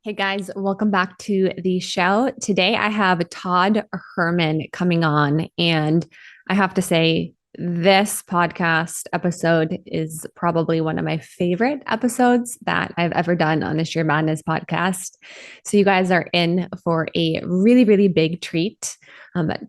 Hey guys, welcome back to the show. Today I have Todd Herman coming on, and I have to say, this podcast episode is probably one of my favorite episodes that I've ever done on the Scheer Madness podcast. So, you guys are in for a really, really big treat.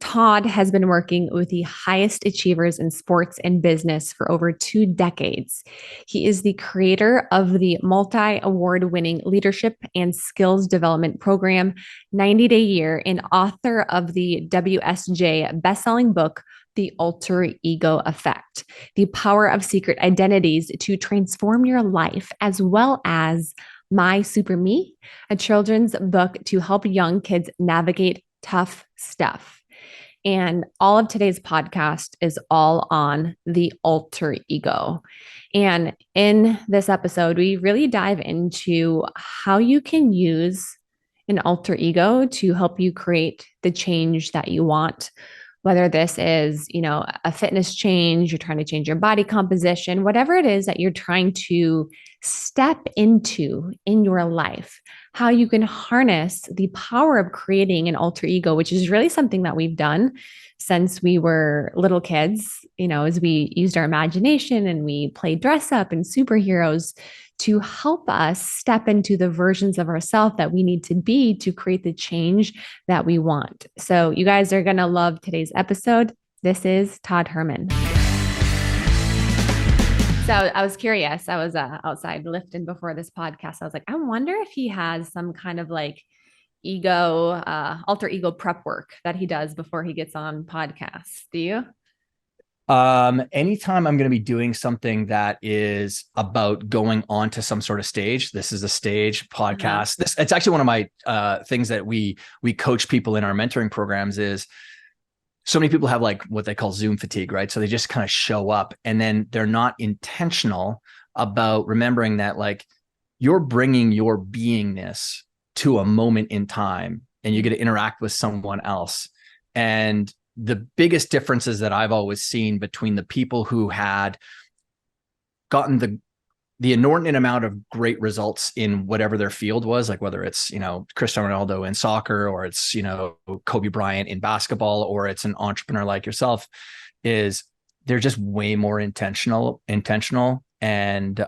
Todd has been working with the highest achievers in sports and business for over 2 decades. He is the creator of the multi award winning leadership and skills development program, 90 Day Year, and author of the WSJ bestselling book, The Alter Ego Effect, The Power of Secret Identities to Transform Your Life, as well as My Super Me, a children's book to help young kids navigate tough stuff. And all of today's podcast is all on the alter ego. And in this episode, we really dive into how you can use an alter ego to help you create the change that you want. Whether this is, a fitness change, you're trying to change your body composition, whatever it is that you're trying to step into in your life, how you can harness the power of creating an alter ego, which is really something that we've done since we were little kids, as we used our imagination and we played dress up and superheroes to help us step into the versions of ourselves that we need to be to create the change that we want. So you guys are going to love today's episode. This is Todd Herman. So I was curious. I was outside lifting before this podcast. I was like, I wonder if he has some kind of like alter ego prep work that he does before he gets on podcasts. Do you? Anytime I'm going to be doing something that is about going onto some sort of stage, this is a stage podcast. It's actually one of my things that we coach people in our mentoring programs is so many people have like what they call Zoom fatigue, right? So they just kind of show up and then they're not intentional about remembering that like you're bringing your beingness to a moment in time and you get to interact with someone else. And the biggest differences that I've always seen between the people who had gotten the inordinate amount of great results in whatever their field was, like whether it's, Cristiano Ronaldo in soccer, or it's, Kobe Bryant in basketball, or it's an entrepreneur like yourself, is they're just way more intentional and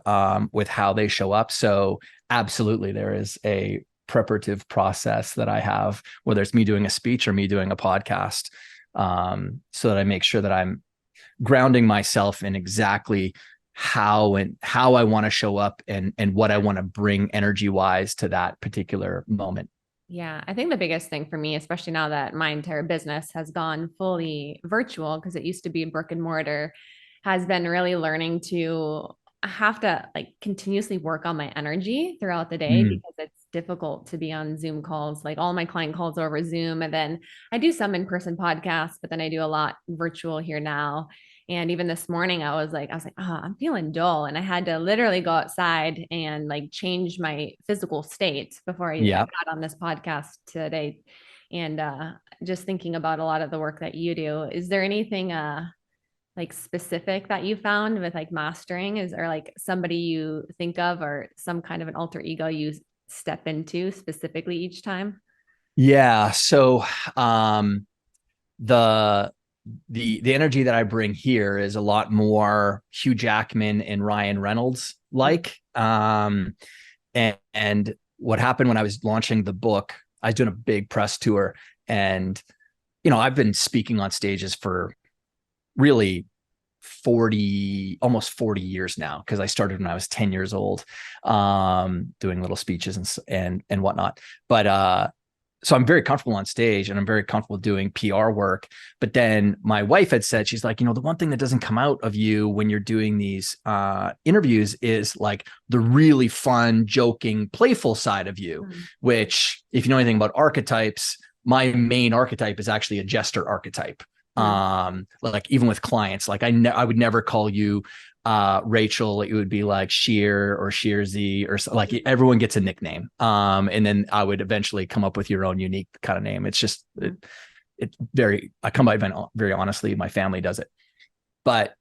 with how they show up. So absolutely, there is a preparative process that I have, whether it's me doing a speech or me doing a podcast, so that I make sure that I'm grounding myself in exactly how I want to show up and what I want to bring energy wise to that particular moment. Yeah, I think the biggest thing for me, especially now that my entire business has gone fully virtual, because it used to be brick and mortar, has been really learning to have to like continuously work on my energy throughout the day because it's difficult to be on Zoom calls. Like all my client calls are over Zoom, and then I do some in-person podcasts, but then I do a lot virtual here now. And even this morning, I was like, oh, I'm feeling dull. And I had to literally go outside and like change my physical state before I got on this podcast today. And just thinking about a lot of the work that you do, is there anything like specific that you found with like mastering? Is there like somebody you think of or some kind of an alter ego you step into specifically each time? Yeah. So the energy that I bring here is a lot more Hugh Jackman and Ryan Reynolds like. And what happened when I was launching the book, I was doing a big press tour, and I've been speaking on stages for really almost 40 years now, because I started when I was 10 years old, doing little speeches and whatnot. But so I'm very comfortable on stage and I'm very comfortable doing PR work. But then my wife had said, she's like, the one thing that doesn't come out of you when you're doing these interviews is like the really fun, joking, playful side of you, which if you know anything about archetypes, my main archetype is actually a jester archetype. Like even with clients, like I would never call you Rachel. It would be like Scheer or Scheerzy, or like everyone gets a nickname. And then I would eventually come up with your own unique kind of name. It's just I come by very honestly, my family does it. But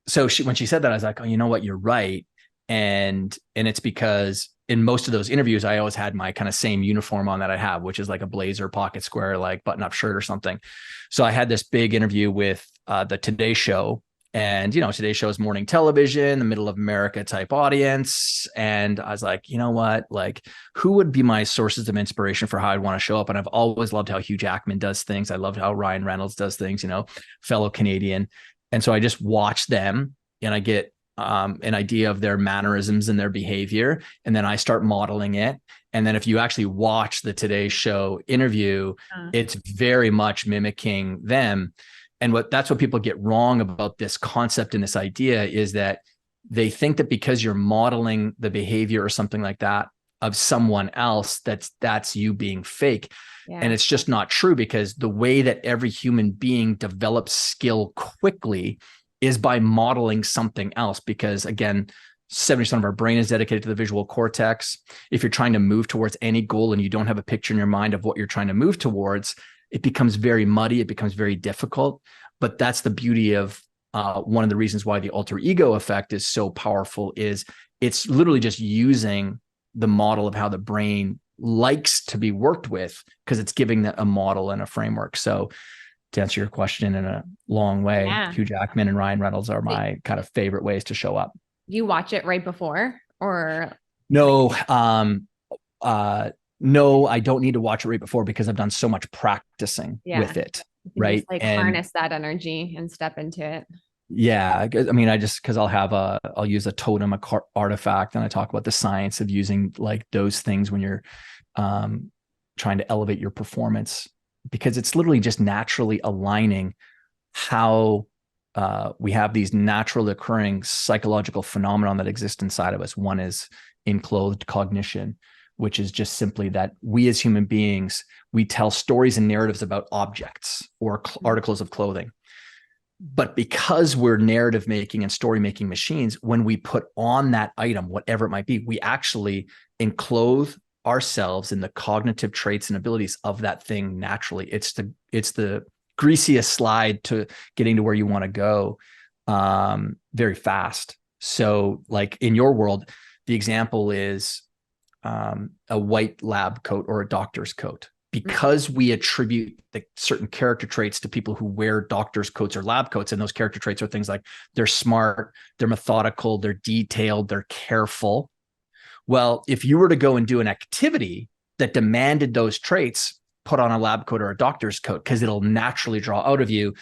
so when she said that, I was like, oh, you know what, you're right. And it's because in most of those interviews, I always had my kind of same uniform on that I have, which is like a blazer, pocket square, like button up shirt or something. So I had this big interview with the Today Show. And, Today Show is morning television, the middle of America type audience. And I was like, you know what, like, who would be my sources of inspiration for how I'd want to show up? And I've always loved how Hugh Jackman does things. I loved how Ryan Reynolds does things, fellow Canadian. And so I just watch them and I get an idea of their mannerisms and their behavior. And then I start modeling it. And then if you actually watch the Today Show interview, it's very much mimicking them. And that's what people get wrong about this concept and this idea is that they think that because you're modeling the behavior or something like that of someone else, that's you being fake. Yeah. And it's just not true, because the way that every human being develops skill quickly is by modeling something else. Because again, 70% of our brain is dedicated to the visual cortex. If you're trying to move towards any goal and you don't have a picture in your mind of what you're trying to move towards, it becomes very muddy. It becomes very difficult. But that's the beauty of one of the reasons why the alter ego effect is so powerful is it's literally just using the model of how the brain likes to be worked with, because it's giving a model and a framework. So to answer your question in a long way, Hugh Jackman and Ryan Reynolds are my kind of favorite ways to show up. You watch it right before or? No, no, I don't need to watch it right before because I've done so much practicing with it. Right. Just harness that energy and step into it. Yeah. I mean, because I'll use a totem, artifact, and I talk about the science of using like those things when you're trying to elevate your performance, because it's literally just naturally aligning how we have these naturally occurring psychological phenomenon that exist inside of us. One is enclothed cognition, which is just simply that we as human beings, we tell stories and narratives about objects or articles of clothing. But because we're narrative making and story making machines, when we put on that item, whatever it might be, we actually enclose ourselves in the cognitive traits and abilities of that thing naturally. It's the greasiest slide to getting to where you want to go very fast. So like in your world, the example is a white lab coat or a doctor's coat, because we attribute the certain character traits to people who wear doctor's coats or lab coats. And those character traits are things like they're smart, they're methodical, they're detailed, they're careful. Well, if you were to go and do an activity that demanded those traits, put on a lab coat or a doctor's coat, because it'll naturally draw out of you.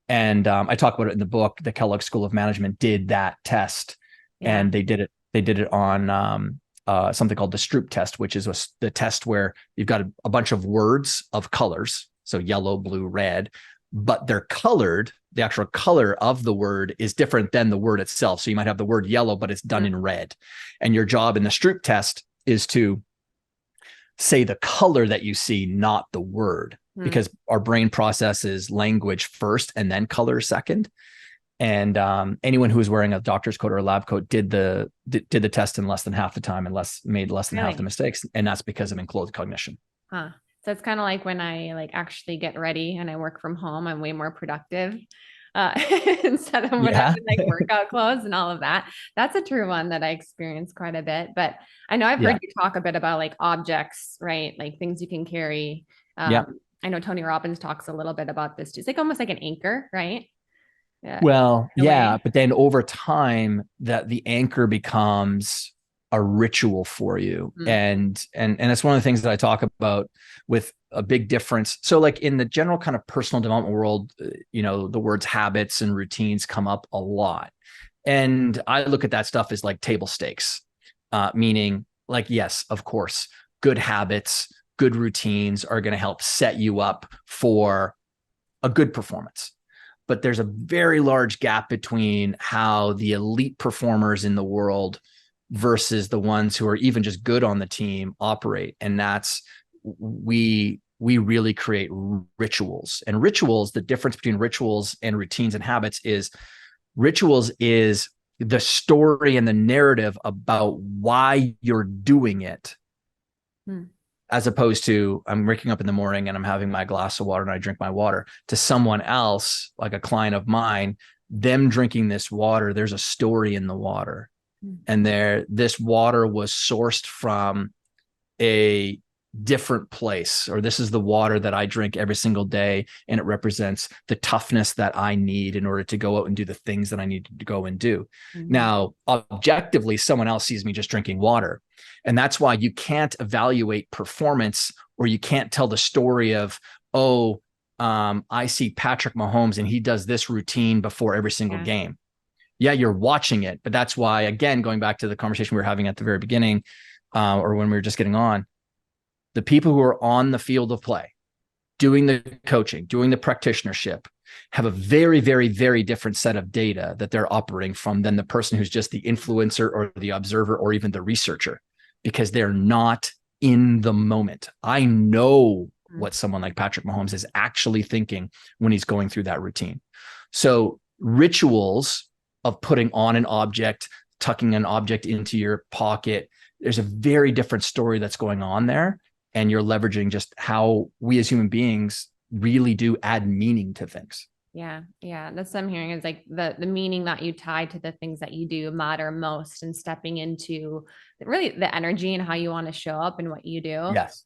And I talk about it in the book. The Kellogg School of Management did that test, and they did it on something called the Stroop test, which is the test where you've got a bunch of words of colors, so yellow, blue, red, but they're colored. The actual color of the word is different than the word itself. So you might have the word yellow, but it's done in red. And your job in the Stroop test is to say the color that you see, not the word, because our brain processes language first and then color second. And anyone who was wearing a doctor's coat or a lab coat did the test in less than half the time and made less than half the mistakes. And that's because of enclosed cognition. Huh. So it's kind of like when I actually get ready and I work from home, I'm way more productive instead of when I'm in workout clothes and all of that. That's a true one that I experience quite a bit. But I know I've heard you talk a bit about objects, right? Like things you can carry. I know Tony Robbins talks a little bit about this too. It's almost like an anchor, right? Yeah. Well, but then over time the anchor becomes a ritual for you. And that's one of the things that I talk about with a big difference. So like in the general kind of personal development world, the words habits and routines come up a lot. And I look at that stuff as like table stakes, meaning like, yes, of course, good habits, good routines are going to help set you up for a good performance. But there's a very large gap between how the elite performers in the world versus the ones who are even just good on the team operate. And that's, we really create rituals. And rituals, the difference between rituals and routines and habits is rituals is the story and the narrative about why you're doing it. As opposed to I'm waking up in the morning and I'm having my glass of water and I drink my water. To someone else, like a client of mine, them drinking this water, there's a story in the water. And this water was sourced from a different place, or this is the water that I drink every single day, and it represents the toughness that I need in order to go out and do the things that I need to go and do. Now, objectively, someone else sees me just drinking water. And that's why you can't evaluate performance, or you can't tell the story of, I see Patrick Mahomes and he does this routine before every single game. Yeah, you're watching it. But that's why, again, going back to the conversation we were having at the very beginning, or when we were just getting on, the people who are on the field of play, doing the coaching, doing the practitionership, have a very, very, very different set of data that they're operating from than the person who's just the influencer or the observer or even the researcher, because they're not in the moment. I know what someone like Patrick Mahomes is actually thinking when he's going through that routine. So rituals of putting on an object, tucking an object into your pocket, there's a very different story that's going on there. And you're leveraging just how we as human beings really do add meaning to things. Yeah. That's what I'm hearing, is like the meaning that you tie to the things that you do matter most, and stepping into really the energy and how you want to show up and what you do. Yes.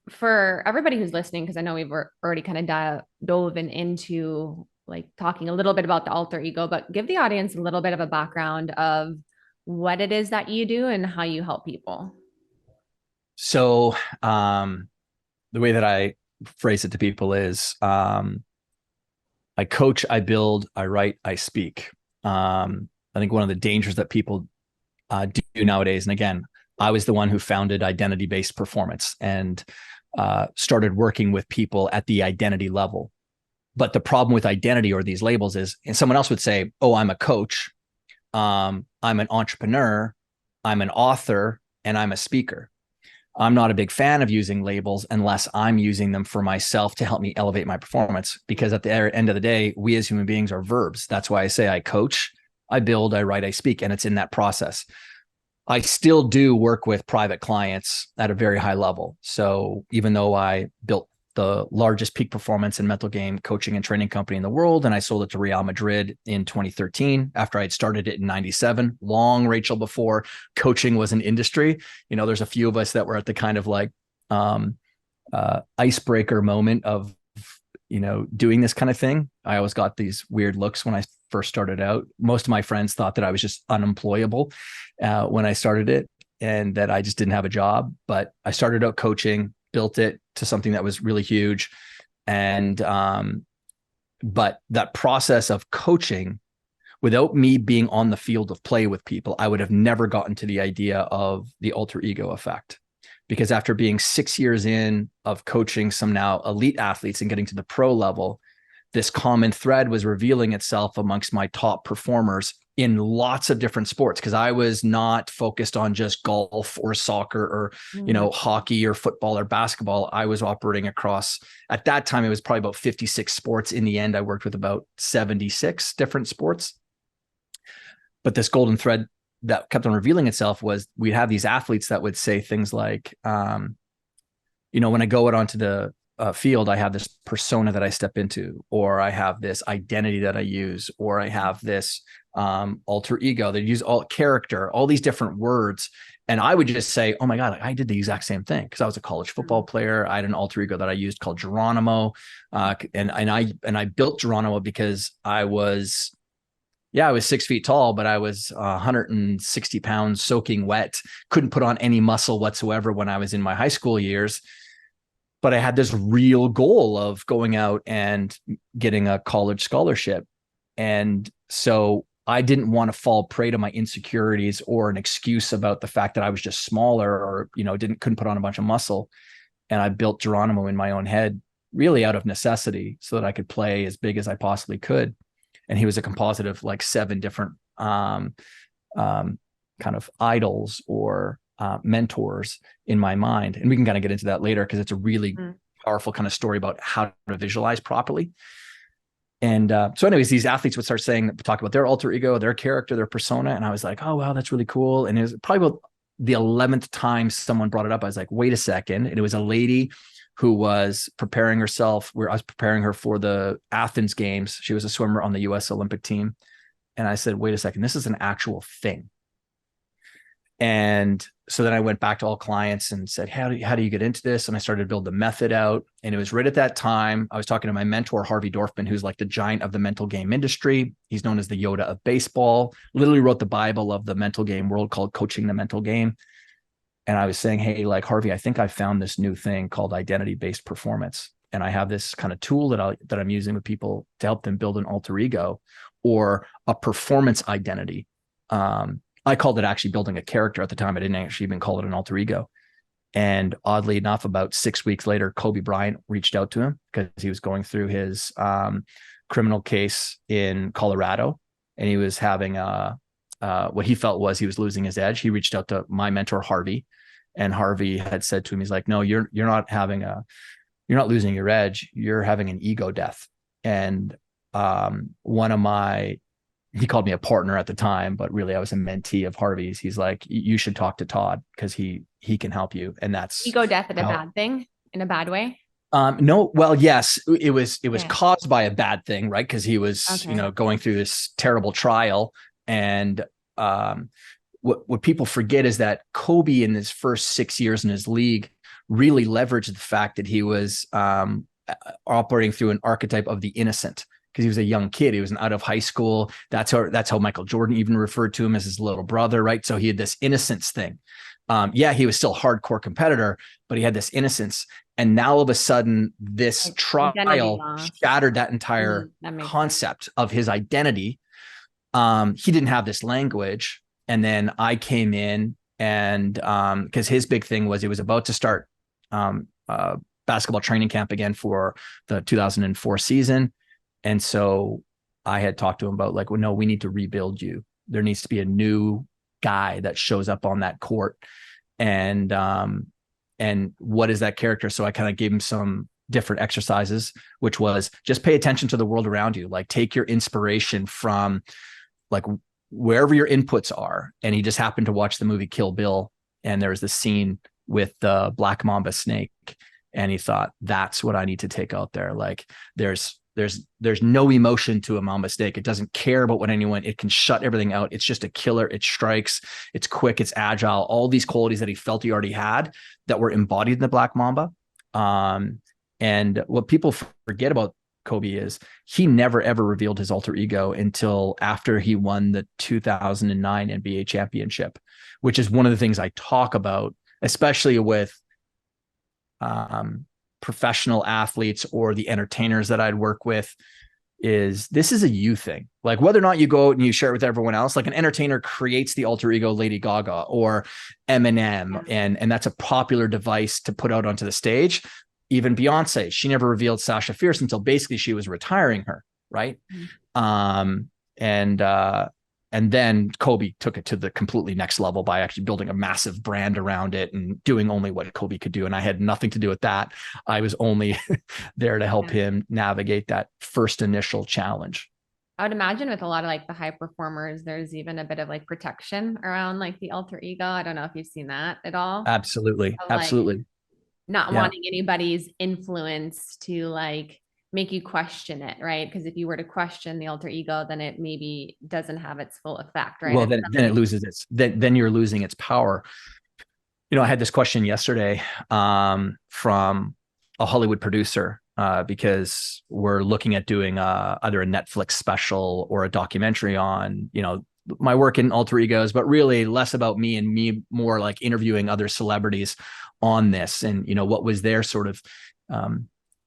For everybody who's listening, because I know we've already kind of dove into like talking a little bit about the alter ego, but give the audience a little bit of a background of what it is that you do and how you help people. So the way that I phrase it to people is I coach, I build, I write, I speak. I think one of the dangers that people do nowadays, and again, I was the one who founded identity-based performance and started working with people at the identity level. But the problem with identity or these labels is, and someone else would say, oh, I'm a coach, I'm an entrepreneur, I'm an author, and I'm a speaker. I'm not a big fan of using labels unless I'm using them for myself to help me elevate my performance, because at the end of the day, we as human beings are verbs. That's why I say I coach, I build, I write, I speak, and it's in that process. I still do work with private clients at a very high level. So even though I built the largest peak performance and mental game coaching and training company in the world, and I sold it to Real Madrid in 2013 after I had started it in 97, long, Rachel, before coaching was an industry. You know, there's a few of us that were at the kind of like icebreaker moment of, you know, doing this kind of thing. I always got these weird looks when I first started out. Most of my friends thought that I was just unemployable when I started it, and that I just didn't have a job. But I started out coaching, built it to something that was really huge. And, but that process of coaching, without me being on the field of play with people, I would have never gotten to the idea of the alter ego effect. Because after being 6 years in of coaching some now elite athletes and getting to the pro level, this common thread was revealing itself amongst my top performers in lots of different sports, because I was not focused on just golf or soccer or, you know, hockey or football or basketball. I was operating across, at that time, it was probably about 56 sports. In the end, I worked with about 76 different sports. But this golden thread that kept on revealing itself was we'd have these athletes that would say things like, you know, when I go out onto the field, I have this persona that I step into, or I have this identity that I use, or I have this alter ego. They use all character, all these different words. And I would just say, oh my God, I did the exact same thing, because I was a college football player. I had an alter ego that I used called Geronimo. And I built Geronimo because I was 6 feet tall, but I was 160 pounds soaking wet, couldn't put on any muscle whatsoever when I was in my high school years. But I had this real goal of going out and getting a college scholarship. And so I didn't want to fall prey to my insecurities or an excuse about the fact that I was just smaller or, you know, couldn't put on a bunch of muscle. And I built Geronimo in my own head, really out of necessity, so that I could play as big as I possibly could. And he was a composite of like 7 different kind of idols or mentors in my mind. And we can kind of get into that later, because it's a really powerful kind of story about how to visualize properly. And so anyways, these athletes would start talk about their alter ego, their character, their persona. And I was like, oh, wow, that's really cool. And it was probably about the 11th time someone brought it up. I was like, wait a second. And it was a lady who was preparing herself, where I was preparing her for the Athens games. She was a swimmer on the US Olympic team. And I said, wait a second, this is an actual thing. And so then I went back to all clients and said, how do you get into this? And I started to build the method out. And it was right at that time, I was talking to my mentor, Harvey Dorfman, who's like the giant of the mental game industry. He's known as the Yoda of baseball, literally wrote the Bible of the mental game world called Coaching the Mental Game. And I was saying, hey, like Harvey, I think I found this new thing called identity-based performance. And I have this kind of tool that I'm using with people to help them build an alter ego or a performance identity. I called it actually building a character at the time. I didn't actually even call it an alter ego. And oddly enough, about 6 weeks later, Kobe Bryant reached out to him because he was going through his criminal case in Colorado, and he was having what he felt was he was losing his edge. He reached out to my mentor, Harvey, and Harvey had said to him, he's like, no, you're not losing your edge. You're having an ego death. And he called me a partner at the time, but really I was a mentee of Harvey's. He's like, you should talk to Todd because he can help you. And that's ego death in a bad thing, in a bad way. No, well, yes, it was caused by a bad thing, right? Because he was, going through this terrible trial. And what people forget is that Kobe in his first 6 years in his league really leveraged the fact that he was operating through an archetype of the innocent. Because he was a young kid, he was out of high school. That's how Michael Jordan even referred to him as his little brother, right? So he had this innocence thing. He was still a hardcore competitor, but he had this innocence. And now all of a sudden, this trial shattered that entire concept of his identity. He didn't have this language. And then I came in and because his big thing was he was about to start basketball training camp again for the 2004 season. And so I had talked to him about like, well, no, we need to rebuild you. There needs to be a new guy that shows up on that court. And what is that character? So I kind of gave him some different exercises, which was just pay attention to the world around you. Like take your inspiration from like wherever your inputs are. And he just happened to watch the movie Kill Bill. And there was this scene with the Black Mamba snake. And he thought, that's what I need to take out there. Like there's no emotion to a mamba snake. It doesn't care about what it can shut everything out. It's just a killer. It strikes, it's quick, it's agile, all these qualities that he felt he already had that were embodied in the Black Mamba. And what people forget about Kobe is he never, ever revealed his alter ego until after he won the 2009 NBA championship, which is one of the things I talk about, especially with, professional athletes or the entertainers that I'd work with. This is a you thing. Like whether or not you go out and you share it with everyone else, like an entertainer creates the alter ego Lady Gaga or Eminem, and that's a popular device to put out onto the stage. Even Beyonce, she never revealed Sasha Fierce until basically she was retiring her, right? And then Kobe took it to the completely next level by actually building a massive brand around it and doing only what Kobe could do. And I had nothing to do with that. I was only there to help him navigate that first initial challenge. I would imagine with a lot of like the high performers, there's even a bit of like protection around like the alter ego. I don't know if you've seen that at all. Absolutely. Absolutely. Not wanting anybody's influence to like make you question it, right? Because if you were to question the alter ego, then it maybe doesn't have its full effect, right? Well, then it loses then you're losing its power. I had this question yesterday from a Hollywood producer because we're looking at doing either a Netflix special or a documentary on, my work in alter egos, but really less about me and me more like interviewing other celebrities on this. And, what was their sort of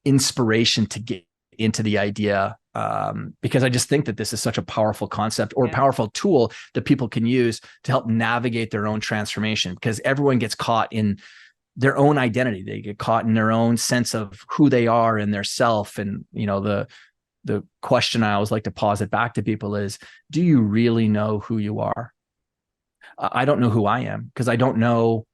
inspiration to get into the idea, because I just think that this is such a powerful concept or powerful tool that people can use to help navigate their own transformation, because everyone gets caught in their own identity. They get caught in their own sense of who they are and their self. And, the question I always like to pause it back to people is, do you really know who you are? I don't know who I am because I don't know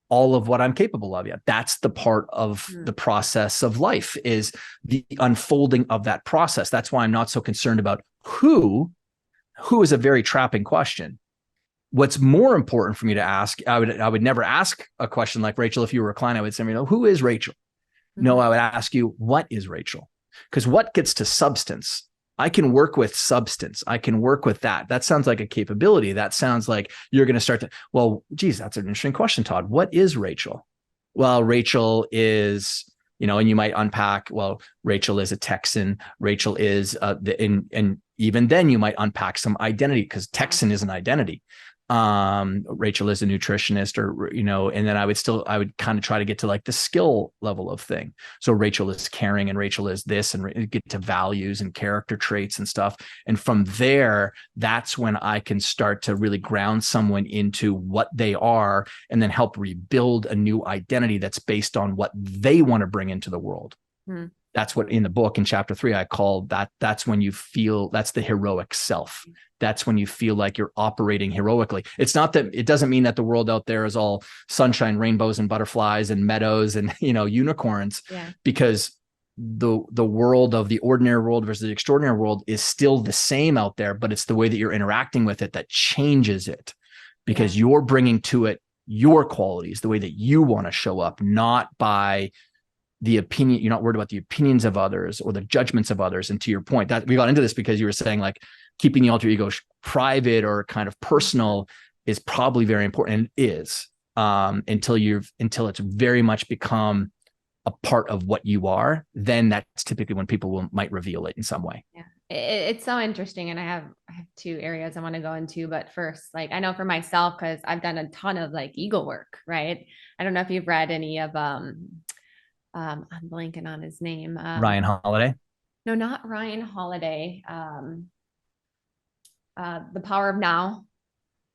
all of what I'm capable of yet. That's the part of the process of life, is the unfolding of that process. That's why I'm not so concerned about who is a very trapping question. What's more important for me to ask, I would never ask a question like, Rachel, if you were a client, I would say, who is Rachel? No, I would ask you, what is Rachel? Because what gets to substance I can work with substance. I can work with that. That sounds like a capability. That sounds like you're going to start to, well, geez, that's an interesting question, Todd. What is Rachel? Well, Rachel is, and you might unpack, well, Rachel is a Texan. Rachel is, and even then you might unpack some identity, because Texan is an identity. Rachel is a nutritionist, and then I would kind of try to get to like the skill level of thing. So Rachel is caring, and Rachel is this, and get to values and character traits and stuff. And from there, that's when I can start to really ground someone into what they are, and then help rebuild a new identity that's based on what they want to bring into the world. Mm. That's what in the book in chapter 3, I call that's when you feel, that's the heroic self. That's when you feel like you're operating heroically. It's not that, it doesn't mean that the world out there is all sunshine, rainbows, and butterflies and meadows and, unicorns, because the world of the ordinary world versus the extraordinary world is still the same out there, but it's the way that you're interacting with it that changes it, because you're bringing to it your qualities, the way that you want to show up, not by the opinion. You're not worried about the opinions of others or the judgments of others. And to your point, that we got into this because you were saying like keeping the alter ego private or kind of personal is probably very important, and is, until it's very much become a part of what you are. Then that's typically when people might reveal it in some way. Yeah. It's so interesting. And I have 2 areas I want to go into, but first, like, I know for myself, cause I've done a ton of like ego work, right? I don't know if you've read any of, I'm blanking on his name. Ryan Holiday? No, not Ryan Holiday. The Power of Now.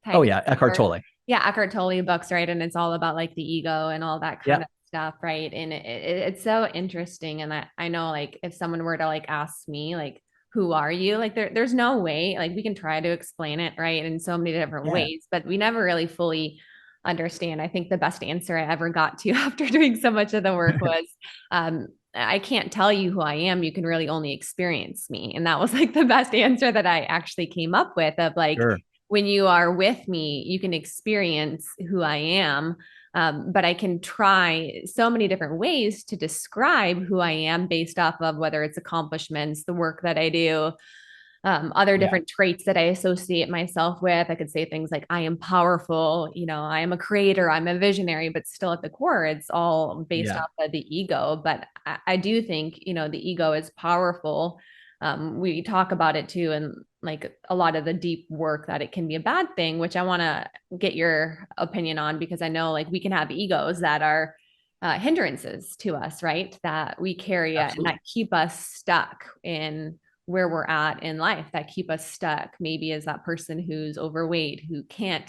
Oh yeah, Eckhart Tolle. Yeah, Eckhart Tolle books, right? And it's all about like the ego and all that kind of stuff, right? And it's so interesting. And I know, like, if someone were to like ask me, like, who are you? Like, there's no way, like, we can try to explain it, right, in so many different ways, but we never really fully understand. I think the best answer I ever got to after doing so much of the work was, I can't tell you who I am. You can really only experience me. And that was like the best answer that I actually came up with, of like, when you are with me, you can experience who I am. But I can try so many different ways to describe who I am based off of whether it's accomplishments, the work that I do, other different traits that I associate myself with. I could say things like, I am powerful, I am a creator, I'm a visionary, but still at the core, it's all based off of the ego. But I do think, the ego is powerful. We talk about it too, and like a lot of the deep work, that it can be a bad thing, which I want to get your opinion on, because I know like we can have egos that are hindrances to us, right? That we carry and that keep us stuck in where we're at in life, that keep us stuck. Maybe as that person who's overweight, who can't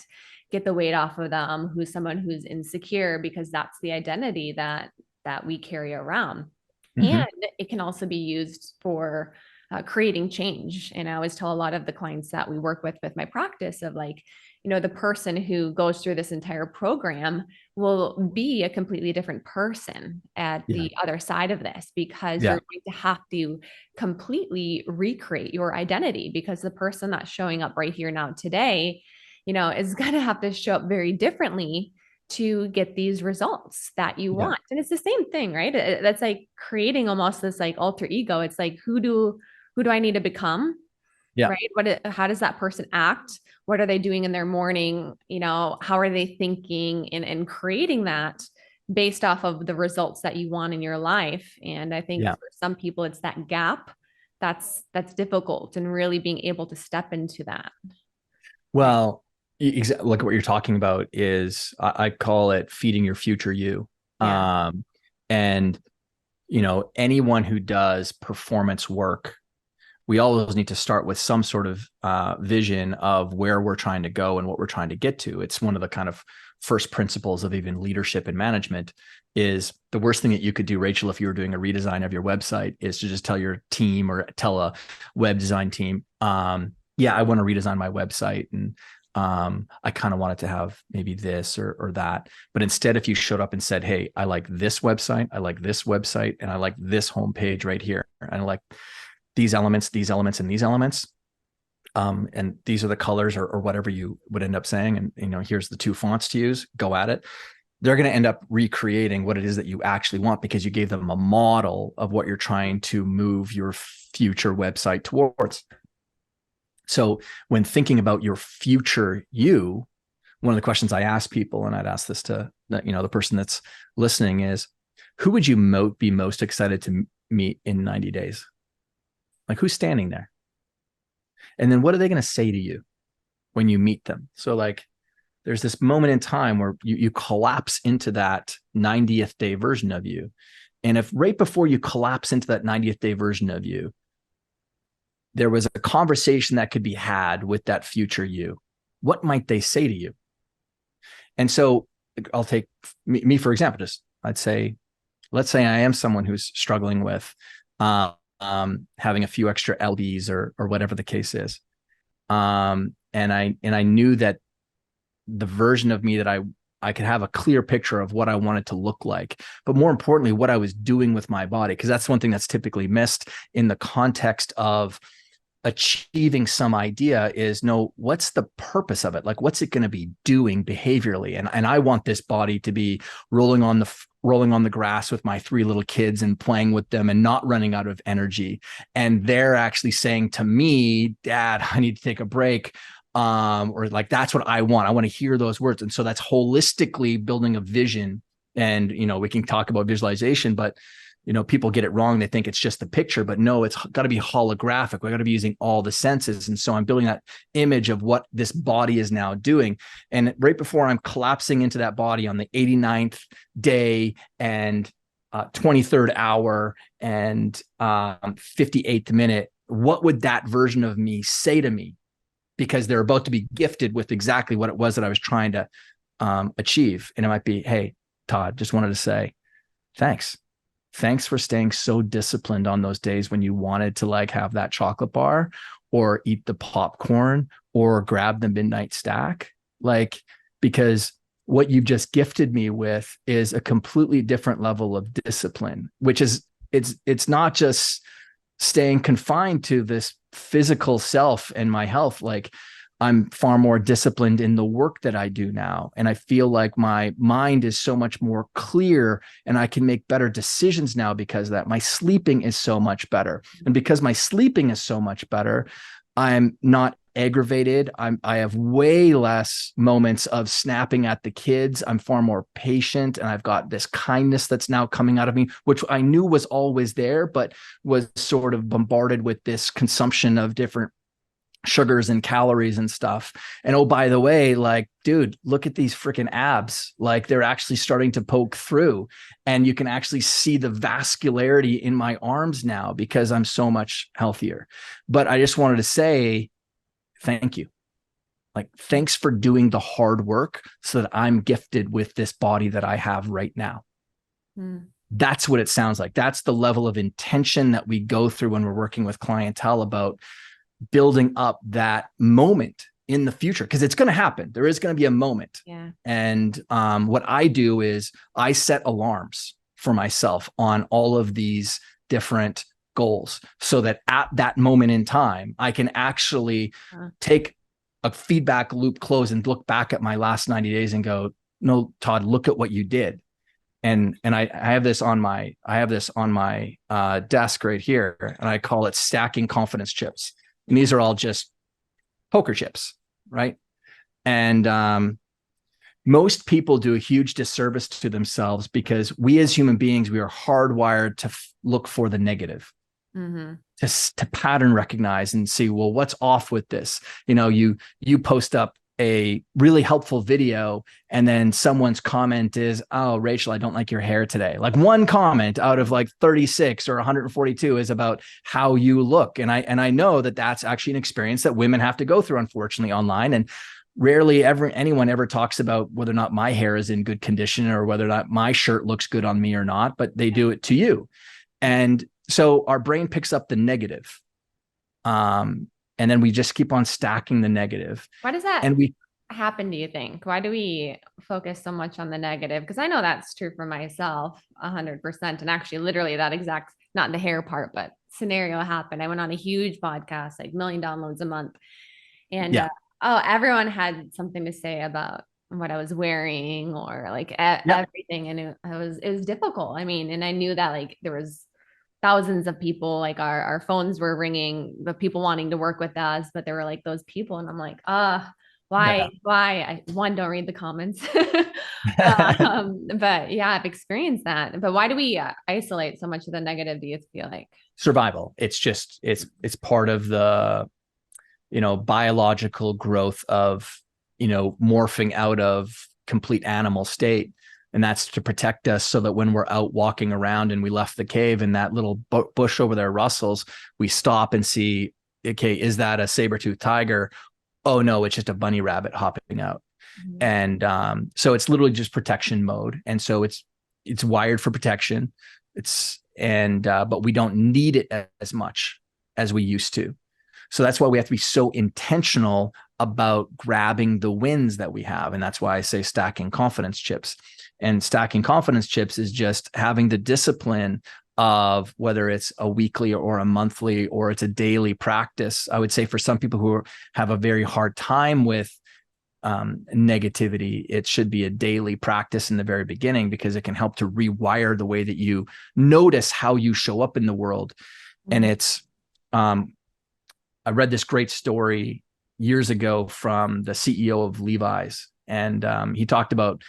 get the weight off of them, who's someone who's insecure, because that's the identity that we carry around. Mm-hmm. And it can also be used for creating change. And I always tell a lot of the clients that we work with my practice of like, the person who goes through this entire program will be a completely different person at the other side of this, because you're going to have to completely recreate your identity, because the person that's showing up right here now today, is going to have to show up very differently to get these results that you want. And it's the same thing, right? That's like creating almost this like alter ego. It's like, who do I need to become? Yeah. Right. How does that person act? What are they doing in their morning? How are they thinking, and creating that based off of the results that you want in your life. And I think for some people, it's that gap that's difficult, and really being able to step into that. Well, exactly. Look, what you're talking about is, I call it feeding your future you. And, anyone who does performance work, we always need to start with some sort of vision of where we're trying to go and what we're trying to get to. It's one of the kind of first principles of even leadership and management. Is the worst thing that you could do, Rachel, if you were doing a redesign of your website, is to just tell your team or tell a web design team, I want to redesign my website, and I kind of want it to have maybe this or that. But instead, if you showed up and said, hey, I like this website, I like this website, and I like this homepage right here, and I like these elements, and these elements. And these are the colors or whatever you would end up saying. And, here's the 2 fonts to use, go at it. they're going to end up recreating what it is that you actually want because you gave them a model of what you're trying to move your future website towards. So when thinking about your future you, one of the questions I ask people, and I'd ask this to the person that's listening, is who would you be most excited to meet in 90 days? Like, who's standing there? And then what are they going to say to you when you meet them? So like, there's this moment in time where you collapse into that 90th day version of you. And if right before you collapse into that 90th day version of you, there was a conversation that could be had with that future you, what might they say to you? And so I'll take me for example. Let's say I am someone who's struggling with having a few extra lbs or whatever the case is. And I knew that the version of me that I could have a clear picture of what I wanted to look like, but more importantly, what I was doing with my body. Because that's one thing that's typically missed in the context of achieving some idea is what's the purpose of it? Like, what's it going to be doing behaviorally? And I want this body to be rolling on the grass with my 3 little kids and playing with them and not running out of energy. And they're actually saying to me, Dad, I need to take a break. Or like, that's what I want. I want to hear those words. And so that's holistically building a vision. And, we can talk about visualization, but, people get it wrong. They think it's just the picture, but no, it's got to be holographic. We got to be using all the senses. And so I'm building that image of what this body is now doing. And right before I'm collapsing into that body on the 89th day and 23rd hour and 58th minute, what would that version of me say to me? Because they're about to be gifted with exactly what it was that I was trying to achieve. And it might be, hey, Todd, just wanted to say, thanks. Thanks for staying so disciplined on those days when you wanted to like have that chocolate bar or eat the popcorn or grab the midnight stack. Like, because what you've just gifted me with is a completely different level of discipline, which is, it's not just staying confined to this physical self and my health. Like, I'm far more disciplined in the work that I do now. And I feel like my mind is so much more clear and I can make better decisions now because of that. My sleeping is so much better. And because my sleeping is so much better, I'm not aggravated. I have way less moments of snapping at the kids. I'm far more patient, and I've got this kindness that's now coming out of me, which I knew was always there, but was sort of bombarded with this consumption of different sugars and calories and stuff. And oh, by the way, like, dude, look at these freaking abs. Like, they're actually starting to poke through, and you can actually see the vascularity in my arms now because I'm so much healthier. But I just wanted to say thank you. Like, thanks for doing the hard work so that I'm gifted with this body that I have right now. That's what it sounds like. That's the level of intention that we go through when we're working with clientele about building up that moment in the future, because it's going to happen. There is going to be a moment. Yeah. And what I do is I set alarms for myself on all of these different goals so that at that moment in time, I can actually take a feedback loop, close, and look back at my last 90 days and go, no, Todd, look at what you did. And I have this on my desk right here, and I call it stacking confidence chips. And these are all just poker chips, right? And most people do a huge disservice to themselves because we as human beings, we are hardwired to look for the negative, to pattern recognize and see, well, what's off with this? You post up a really helpful video and then someone's comment is, oh, Rachel, I don't like your hair today. Like, one comment out of like 36 or 142 is about how you look. And I know that that's actually an experience that women have to go through, unfortunately, online. And rarely anyone ever talks about whether or not my hair is in good condition or whether or not my shirt looks good on me or not, but they do it to you. And so our brain picks up the negative. And then we just keep on stacking the negative. Why does that happen, do you think? Why do we focus so much on the negative? Because I know that's true for myself 100%. And actually, literally that exact, not the hair part, but scenario happened. I went on a huge podcast, like 1 million downloads a month. And everyone had something to say about what I was wearing or like Yeah. everything. And it was difficult. I mean, and I knew that like there was thousands of people, like our phones were ringing, the people wanting to work with us, but there were like those people. And I'm like, Yeah. why? One, don't read the comments. But yeah, I've experienced that. But why do we isolate so much of the negative, do you feel like? Survival. It's just, it's part of the, biological growth of, morphing out of complete animal state. And that's to protect us so that when we're out walking around and we left the cave and that little bush over there rustles, we stop and see, okay, is that a saber-toothed tiger? Oh no, it's just a bunny rabbit hopping out. Mhm. And so it's literally just protection mode. And so it's wired for protection. But we don't need it as much as we used to. So that's why we have to be so intentional about grabbing the wins that we have. And that's why I say stacking confidence chips. And stacking confidence chips is just having the discipline of whether it's a weekly or a monthly or it's a daily practice. I would say for some people who have a very hard time with negativity, it should be a daily practice in the very beginning because it can help to rewire the way that you notice how you show up in the world. And I read this great story years ago from the CEO of Levi's. And he talked about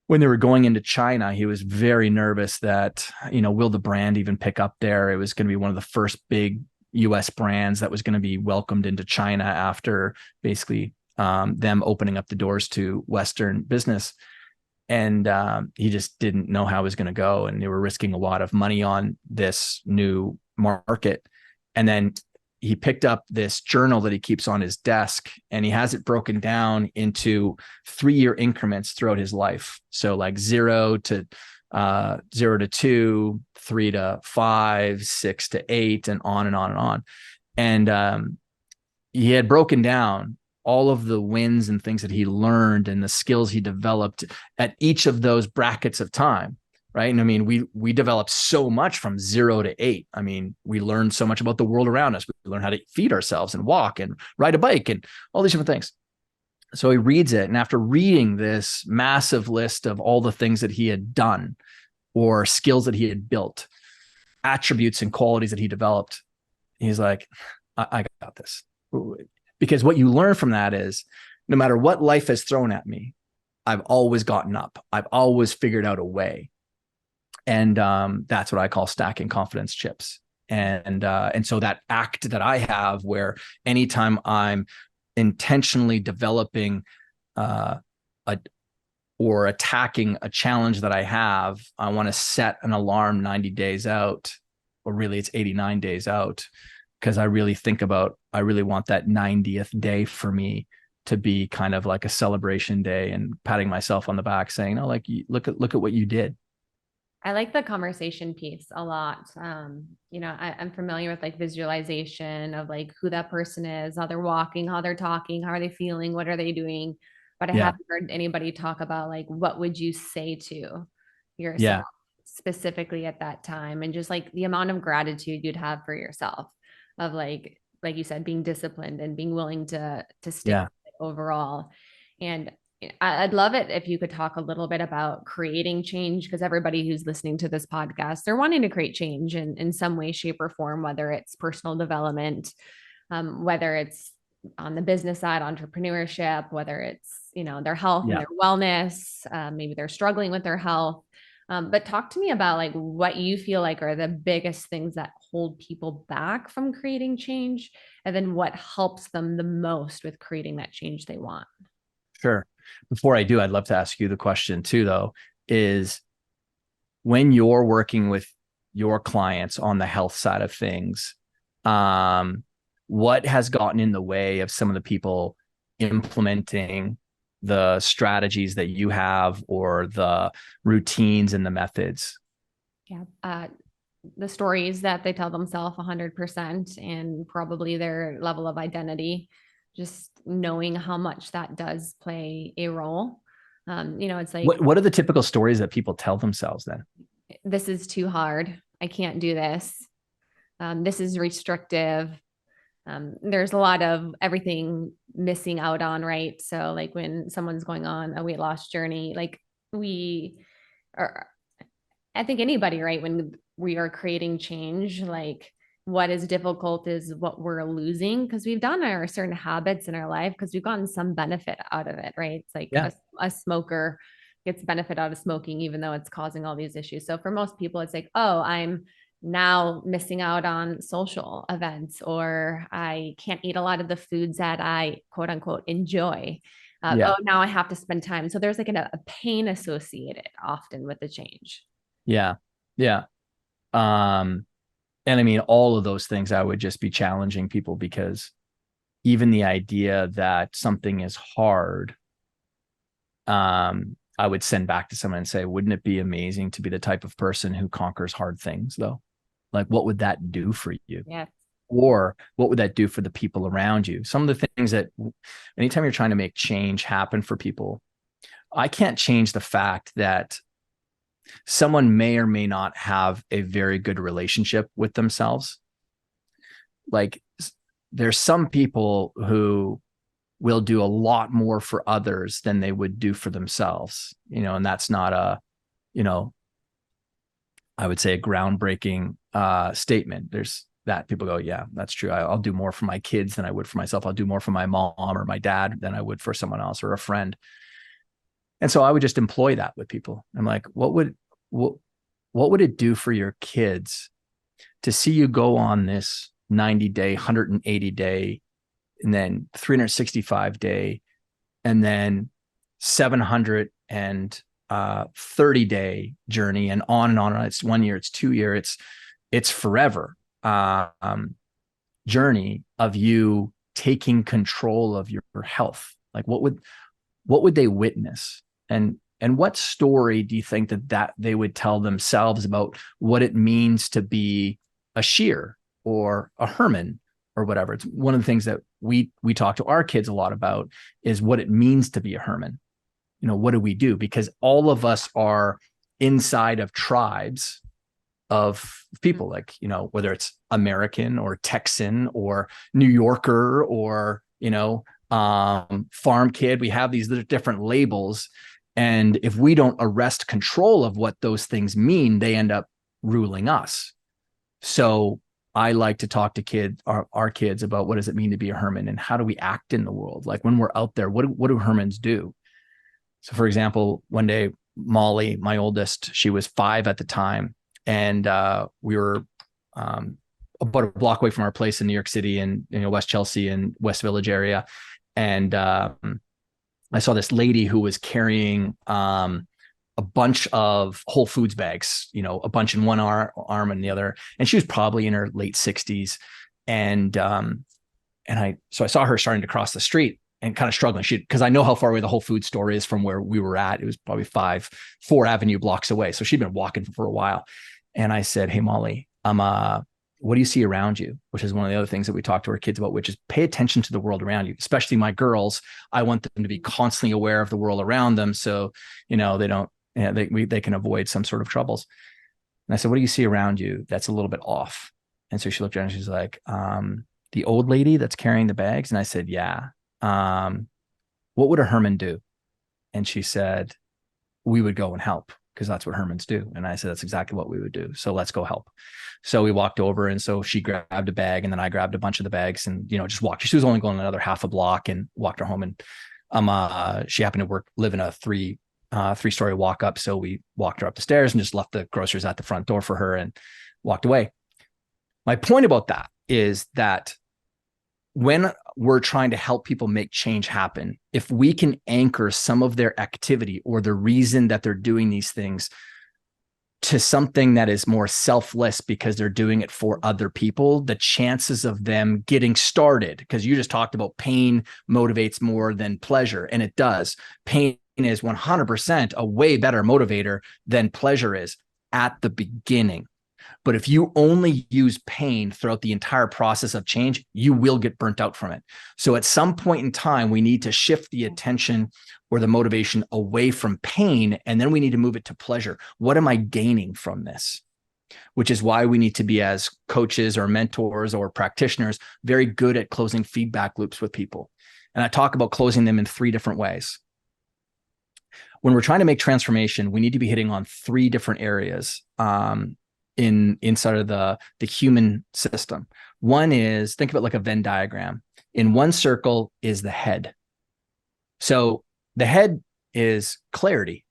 when they were going into China, he was very nervous that, will the brand even pick up there? It was going to be one of the first big US brands that was going to be welcomed into China after basically them opening up the doors to Western business. And he just didn't know how it was going to go. And they were risking a lot of money on this new market. And then he picked up this journal that he keeps on his desk and he has it broken down into 3-year increments throughout his life. So like 0 to 2, 3 to 5, 6 to 8, and on and on and on. And he had broken down all of the wins and things that he learned and the skills he developed at each of those brackets of time. Right. And I mean, we developed so much from 0 to 8. I mean, we learned so much about the world around us. We learned how to feed ourselves and walk and ride a bike and all these different things. So he reads it. And after reading this massive list of all the things that he had done or skills that he had built, attributes and qualities that he developed, he's like, I got this. Because what you learn from that is no matter what life has thrown at me, I've always gotten up. I've always figured out a way. And that's what I call stacking confidence chips. And so that act that I have where anytime I'm intentionally developing or attacking a challenge that I have, I want to set an alarm 90 days out, or really it's 89 days out, because I really want that 90th day for me to be kind of like a celebration day and patting myself on the back saying, oh, like, look at what you did. I like the conversation piece a lot. I'm familiar with like visualization of like who that person is, how they're walking, how they're talking, how are they feeling, what are they doing? But I Yeah. haven't heard anybody talk about like what would you say to yourself Yeah. specifically at that time, and just like the amount of gratitude you'd have for yourself of like you said, being disciplined and being willing to stick Yeah. with it overall. And I'd love it if you could talk a little bit about creating change, because everybody who's listening to this podcast, they're wanting to create change in some way, shape, or form, whether it's personal development, whether it's on the business side, entrepreneurship, whether it's, their health and Yeah. their wellness, maybe they're struggling with their health. But talk to me about like what you feel like are the biggest things that hold people back from creating change, and then what helps them the most with creating that change they want. Sure. Before I do, I'd love to ask you the question too, though, is when you're working with your clients on the health side of things, what has gotten in the way of some of the people implementing the strategies that you have or the routines and the methods? Yeah. The stories that they tell themselves 100%, and probably their level of identity, just knowing how much that does play a role. It's like, What are the typical stories that people tell themselves then? this is too hard. I can't do this. This is restrictive. There's a lot of everything missing out on, right? So like when someone's going on a weight loss journey, like we are, I think anybody, right? When we are creating change, like what is difficult is what we're losing because we've done our certain habits in our life because we've gotten some benefit out of it, right? It's like Yeah. a smoker gets benefit out of smoking, even though it's causing all these issues. So for most people, it's like, oh, I'm now missing out on social events, or I can't eat a lot of the foods that I quote unquote enjoy. Yeah. Oh, now I have to spend time. So there's like a pain associated often with the change. Yeah. Yeah. Um, and I mean, all of those things I would just be challenging people because even the idea that something is hard, I would send back to someone and say, wouldn't it be amazing to be the type of person who conquers hard things though? Like, what would that do for you? Yeah. Or what would that do for the people around you? Some of the things that anytime you're trying to make change happen for people, I can't change the fact that someone may or may not have a very good relationship with themselves. Like there's some people who will do a lot more for others than they would do for themselves, and that's not you know, I would say a groundbreaking statement. There's that people go, yeah, that's true. I'll do more for my kids than I would for myself. I'll do more for my mom or my dad than I would for someone else or a friend. And so I would just employ that with people. I'm like, what would it do for your kids to see you go on this 90-day, 180-day, and then 365-day, and then 730-day journey, and on and on. It's 1 year, it's 2 year, it's forever journey of you taking control of your health. Like what would they witness? And what story do you think that they would tell themselves about what it means to be a Scheer or a Herman or whatever? It's one of the things that we talk to our kids a lot about is what it means to be a Herman. What do we do? Because all of us are inside of tribes of people, like, whether it's American or Texan or New Yorker or, farm kid, we have these different labels. And if we don't arrest control of what those things mean, they end up ruling us. So I like to talk to our kids about what does it mean to be a Herman and how do we act in the world? Like when we're out there, what do Hermans do? So for example, one day, Molly, my oldest, she was 5 at the time. And we were about a block away from our place in New York City and West Chelsea and West Village area. And I saw this lady who was carrying a bunch of Whole Foods bags, a bunch in one arm and the other. And she was probably in her late 60s. And I saw her starting to cross the street and kind of struggling. Because I know how far away the Whole Foods store is from where we were at. It was probably 4 Avenue blocks away. So she'd been walking for a while. And I said, hey, Molly, what do you see around you? Which is one of the other things that we talk to our kids about, which is pay attention to the world around you, especially my girls. I want them to be constantly aware of the world around them. So, they don't, they can avoid some sort of troubles. And I said, what do you see around you that's a little bit off? And so she looked around and she's like, the old lady that's carrying the bags. And I said, yeah. What would a Herman do? And she said, we would go and help because that's what Hermans do. And I said, that's exactly what we would do. So let's go help. So we walked over. And so she grabbed a bag and then I grabbed a bunch of the bags and, just walked. She was only going another half a block and walked her home. And she happened to live in a three-story walk up. So we walked her up the stairs and just left the groceries at the front door for her and walked away. My point about that is that when we're trying to help people make change happen, if we can anchor some of their activity or the reason that they're doing these things to something that is more selfless because they're doing it for other people, the chances of them getting started, because you just talked about pain motivates more than pleasure, and it does. Pain is 100% a way better motivator than pleasure is at the beginning. But if you only use pain throughout the entire process of change, you will get burnt out from it. So at some point in time, we need to shift the attention or the motivation away from pain, and then we need to move it to pleasure. What am I gaining from this? which is why we need to be, as coaches or mentors or practitioners, very good at closing feedback loops with people. And I talk about closing them in 3 different ways. When we're trying to make transformation, we need to be hitting on 3 different areas inside of the human system. One is, think of it like a Venn diagram. In one circle is the head. So the head is clarity.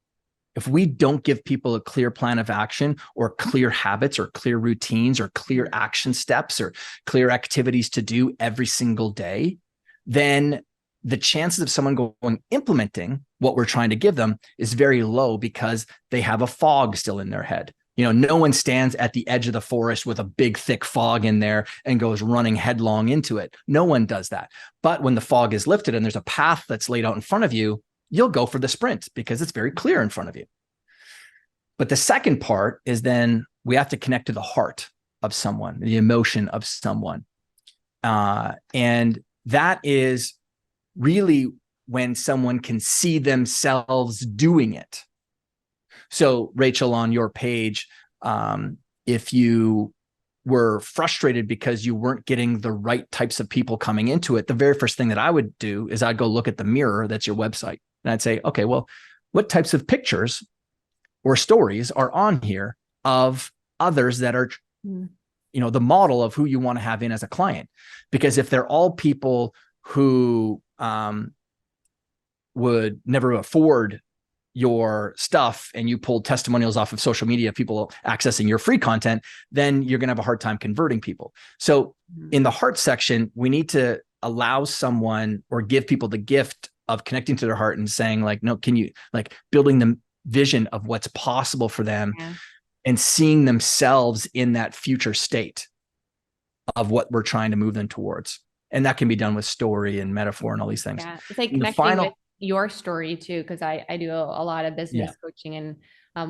If we don't give people a clear plan of action or clear habits or clear routines or clear action steps or clear activities to do every single day, then the chances of someone going implementing what we're trying to give them is very low, because they have a fog still in their head. No one stands at the edge of the forest with a big, thick fog in there and goes running headlong into it. No one does that. But when the fog is lifted and there's a path that's laid out in front of you, you'll go for the sprint because it's very clear in front of you. But the second part is then we have to connect to the heart of someone, the emotion of someone. And that is really when someone can see themselves doing it. So Rachel, on your page, if you were frustrated because you weren't getting the right types of people coming into it, the very first thing that I would do is I'd go look at the mirror that's your website. And I'd say, okay, well, what types of pictures or stories are on here of others that are, the model of who you want to have in as a client? Because if they're all people who would never afford your stuff and you pulled testimonials off of social media, people accessing your free content, then you're going to have a hard time converting people. So in the heart section, we need to allow someone or give people the gift of connecting to their heart and saying like, no, can you, like, building the vision of what's possible for them and seeing themselves in that future state of what we're trying to move them towards. And that can be done with story and metaphor and all these things. Yeah. It's like connecting with your story too, because I do a lot of business coaching, and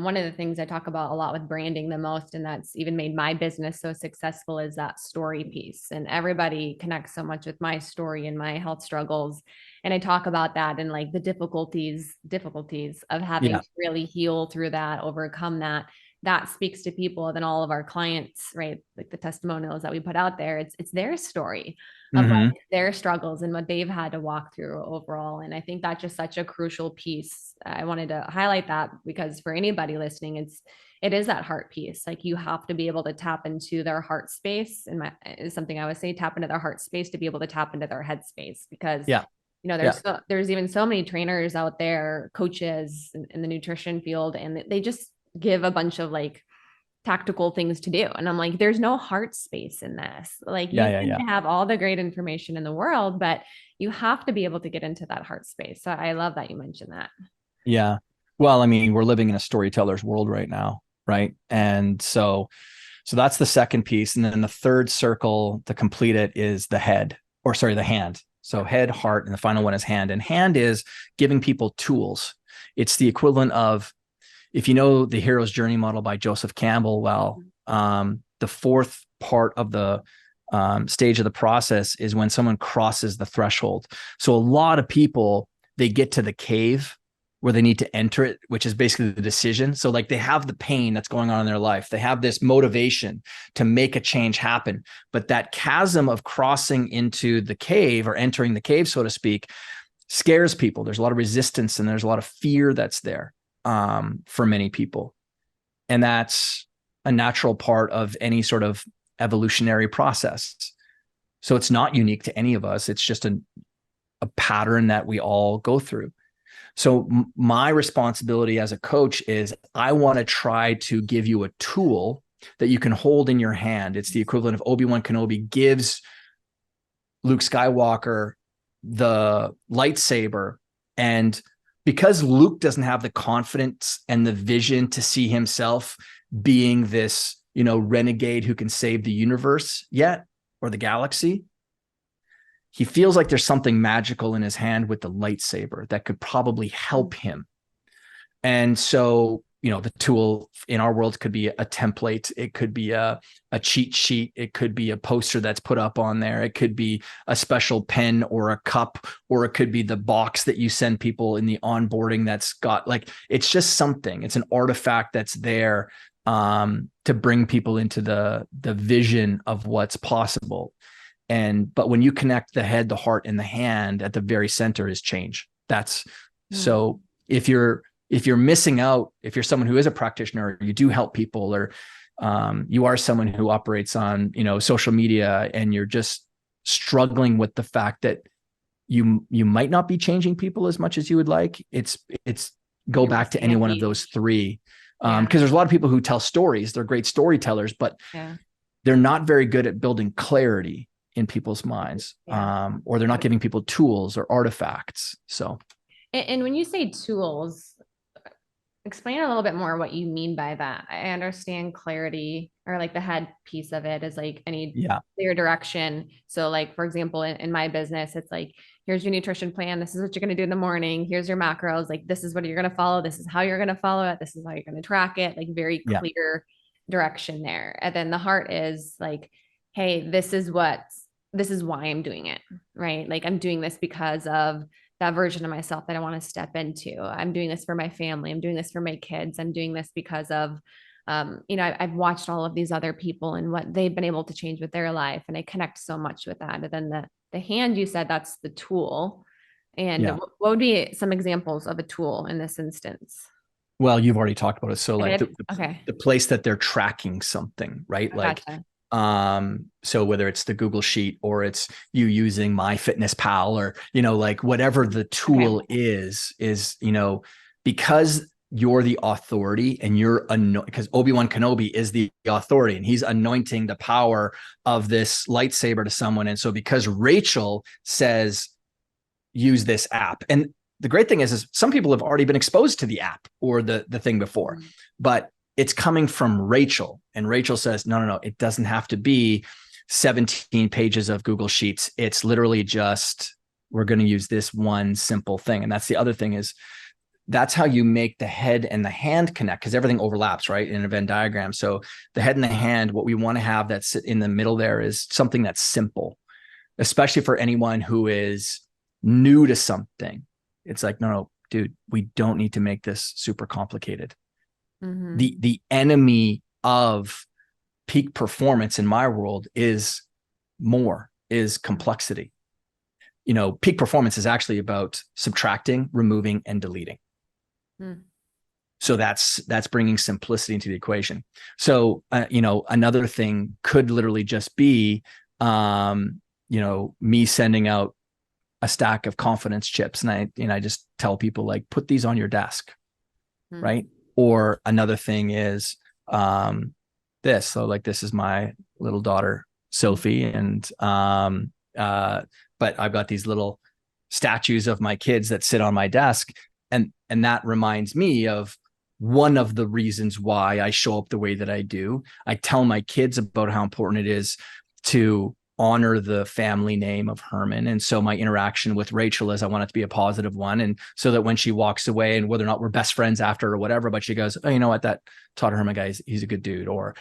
one of the things I talk about a lot with branding the most, and that's even made my business so successful, is that story piece. And everybody connects so much with my story and my health struggles. And I talk about that and like the difficulties of having to really heal through that, overcome that speaks to people. Then all of our clients, right? Like the testimonials that we put out there, it's their story of like their struggles and what they've had to walk through overall. And I think that's just such a crucial piece. I wanted to highlight that because for anybody listening, it is that heart piece. Like you have to be able to tap into their heart space. And is something I would say, tap into their heart space to be able to tap into their head space, because there's even so many trainers out there, coaches in the nutrition field, and they just give a bunch of like tactical things to do. And I'm like, there's no heart space in this. Like you can have all the great information in the world, but you have to be able to get into that heart space. So I love that you mentioned that. Yeah. Well, I mean, we're living in a storyteller's world right now. Right. And so that's the second piece. And then the third circle to complete it is the hand. So head, heart, and the final one is hand. And hand is giving people tools. It's the equivalent of, if you know the hero's journey model by Joseph Campbell, the fourth part of the stage of the process is when someone crosses the threshold. So a lot of people, they get to the cave where they need to enter it, which is basically the decision. So like they have the pain that's going on in their life. They have this motivation to make a change happen. But that chasm of crossing into the cave or entering the cave, so to speak, scares people. There's a lot of resistance and there's a lot of fear that's there for many people. And that's a natural part of any sort of evolutionary process. So it's not unique to any of us. It's just a pattern that we all go through. So my responsibility as a coach is I want to try to give you a tool that you can hold in your hand. It's the equivalent of Obi-Wan Kenobi gives Luke Skywalker the lightsaber. And because Luke doesn't have the confidence and the vision to see himself being this, renegade who can save the universe yet, or the galaxy, he feels like there's something magical in his hand with the lightsaber that could probably help him. And so, the tool in our world could be a template. It could be a cheat sheet. It could be a poster that's put up on there. It could be a special pen or a cup, or it could be the box that you send people in the onboarding that's got it's just something. It's an artifact that's there to bring people into the vision of what's possible. But when you connect the head, the heart, and the hand, at the very center is change. So if you're missing out, if you're someone who is a practitioner, or you do help people, or you are someone who operates on, social media, and you're just struggling with the fact that you might not be changing people as much as you would like, it's go back to any one of those three. Because there's a lot of people who tell stories. They're great storytellers, but they're not very good at building clarity in people's minds, or they're not giving people tools or artifacts. So, and when you say tools, explain a little bit more what you mean by that. I understand clarity, or like the head piece of it is like, I need clear direction. So like, for example, in my business, it's like, here's your nutrition plan. This is what you're going to do in the morning. Here's your macros. Like, this is what you're going to follow. This is how you're going to follow it. This is how you're going to track it. Like, very clear direction there. And then the heart is like, hey, this is why I'm doing it, right? Like, I'm doing this because of that version of myself that I want to step into. I'm doing this for my family. I'm doing this for my kids. I'm doing this because of, I've watched all of these other people and what they've been able to change with their life. And I connect so much with that. And then the hand, you said that's the tool. And what would be some examples of a tool in this instance? Well, you've already talked about it. So like the place that they're tracking something, right? Like, so whether it's the Google Sheet, or it's you using MyFitnessPal, or, like whatever the tool is, because you're the authority, and because Obi-Wan Kenobi is the authority, and he's anointing the power of this lightsaber to someone. And so because Rachel says, use this app, and the great thing is some people have already been exposed to the app or the thing before, but it's coming from Rachel, and Rachel says, no, it doesn't have to be 17 pages of Google Sheets. It's literally just, we're going to use this one simple thing. And that's the other thing, is that's how you make the head and the hand connect, because everything overlaps, right, in a Venn diagram. So the head and the hand, what we want to have that's in the middle there is something that's simple, especially for anyone who is new to something. It's like, no, dude, we don't need to make this super complicated. The enemy of peak performance in my world is complexity. Peak performance is actually about subtracting, removing, and deleting. So that's bringing simplicity into the equation. So, another thing could literally just be, me sending out a stack of confidence chips, and I just tell people, like, put these on your desk, right? Or another thing is this. So like, this is my little daughter, Sophie. And, but I've got these little statues of my kids that sit on my desk. And that reminds me of one of the reasons why I show up the way that I do. I tell my kids about how important it is to honor the family name of Herman. And so my interaction with Rachel is, I want it to be a positive one. And so that when she walks away, and whether or not we're best friends after or whatever, but she goes, oh, you know what, that Todd Herman guy, he's a good dude. Or,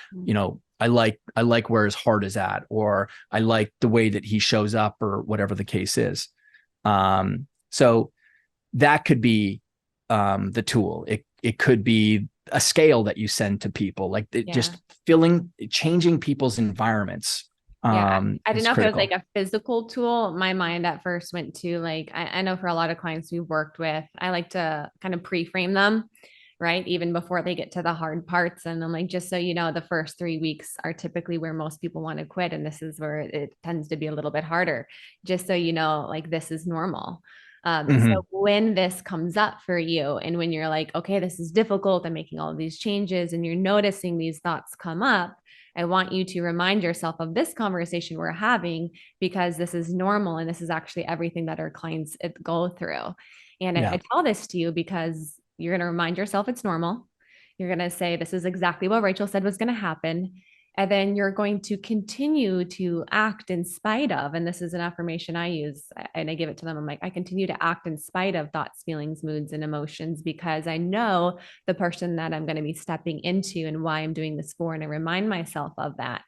I like where his heart is at, or I like the way that he shows up, or whatever the case is. So that could be the tool. It could be a scale that you send to people, like just changing people's environments. I didn't know if it was like a physical tool. My mind at first went to like, I know for a lot of clients we've worked with, I like to kind of pre-frame them, right? Even before they get to the hard parts. And I'm like, just so you know, the first 3 weeks are typically where most people want to quit. And this is where it tends to be a little bit harder. Just so you know, like, this is normal. So when this comes up for you, and when you're like, okay, this is difficult, I'm making all of these changes, and you're noticing these thoughts come up, I want you to remind yourself of this conversation we're having, because this is normal. And this is actually everything that our clients go through. And I tell this to you because you're going to remind yourself it's normal. You're going to say, this is exactly what Rachel said was going to happen. And then you're going to continue to act in spite of, and this is an affirmation I use, and I give it to them. I'm like, I continue to act in spite of thoughts, feelings, moods, and emotions, because I know the person that I'm going to be stepping into and why I'm doing this for. And I remind myself of that.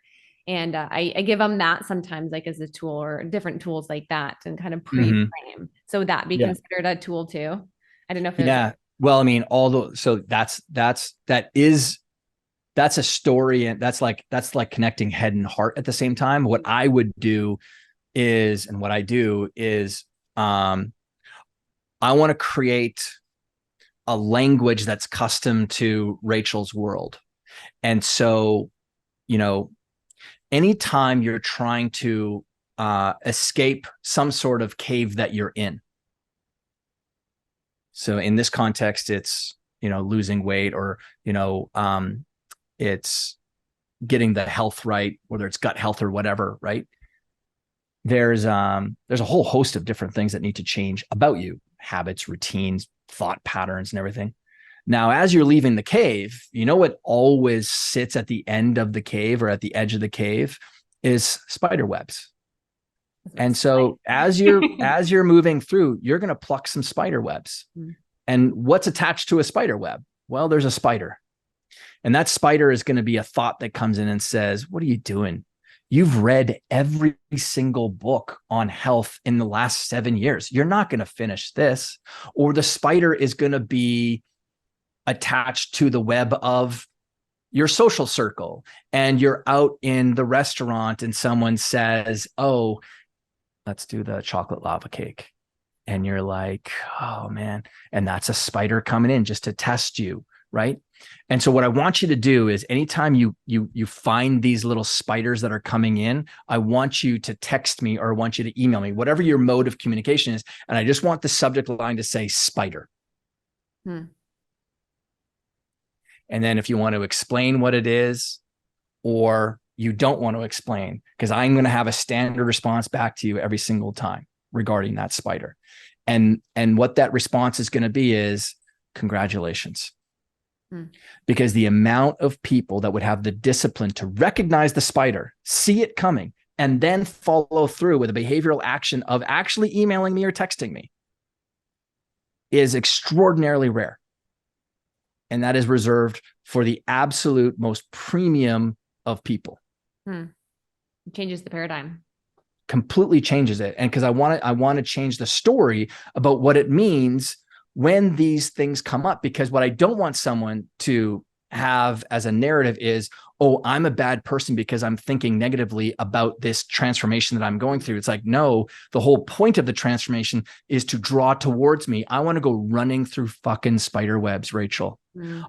And I give them that sometimes, like, as a tool, or different tools like that, and kind of pre-frame. So would that be considered a tool too? I don't know if it was. Well, I mean, that is that's a story, and that's like connecting head and heart at the same time. What I would do is, and what I do is, I want to create a language that's custom to Rachel's world. And so, anytime you're trying to escape some sort of cave that you're in. So in this context, it's, losing weight, or, it's getting the health right, whether it's gut health or whatever, right? There's a whole host of different things that need to change about you: habits, routines, thought patterns, and everything. Now, as you're leaving the cave, what always sits at the end of the cave or at the edge of the cave is spider webs. And so as you're moving through, you're going to pluck some spider webs. And what's attached to a spider web? Well, there's a spider. And that spider is going to be a thought that comes in and says, what are you doing? You've read every single book on health in the last 7 years. You're not going to finish this. Or the spider is going to be attached to the web of your social circle, and you're out in the restaurant and someone says, oh, let's do the chocolate lava cake. And you're like, oh man. And that's a spider coming in just to test you. Right. And so what I want you to do is, anytime you find these little spiders that are coming in, I want you to text me, or I want you to email me, whatever your mode of communication is. And I just want the subject line to say spider. And then if you want to explain what it is, or you don't want to explain, because I'm going to have a standard response back to you every single time regarding that spider. And what that response is going to be is, congratulations. Because the amount of people that would have the discipline to recognize the spider, see it coming, and then follow through with a behavioral action of actually emailing me or texting me is extraordinarily rare. And that is reserved for the absolute most premium of people. It changes the paradigm. Completely changes it. And because I want to change the story about what it means when these things come up, because what I don't want someone to have as a narrative is, oh, I'm a bad person because I'm thinking negatively about this transformation that I'm going through. It's like, no, the whole point of the transformation is to draw towards me. I want to go running through fucking spider webs, Rachel.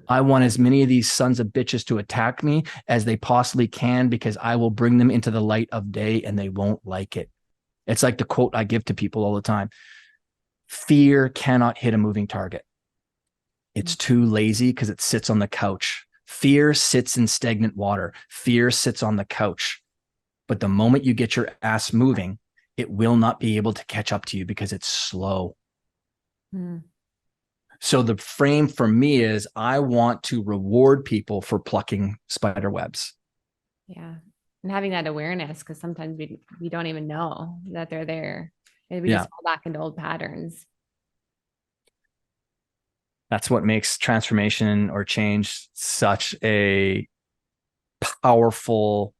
I want as many of these sons of bitches to attack me as they possibly can, because I will bring them into the light of day and they won't like it. It's like the quote I give to people all the time: fear cannot hit a moving target. It's too lazy because it sits on the couch. Fear sits in stagnant water. Fear sits on the couch. But the moment you get your ass moving, it will not be able to catch up to you because it's slow. So the frame for me is, I want to reward people for plucking spider webs. Yeah. And having that awareness, because sometimes we don't even know that they're there. And we just fall back into old patterns. That's what makes transformation or change such a powerful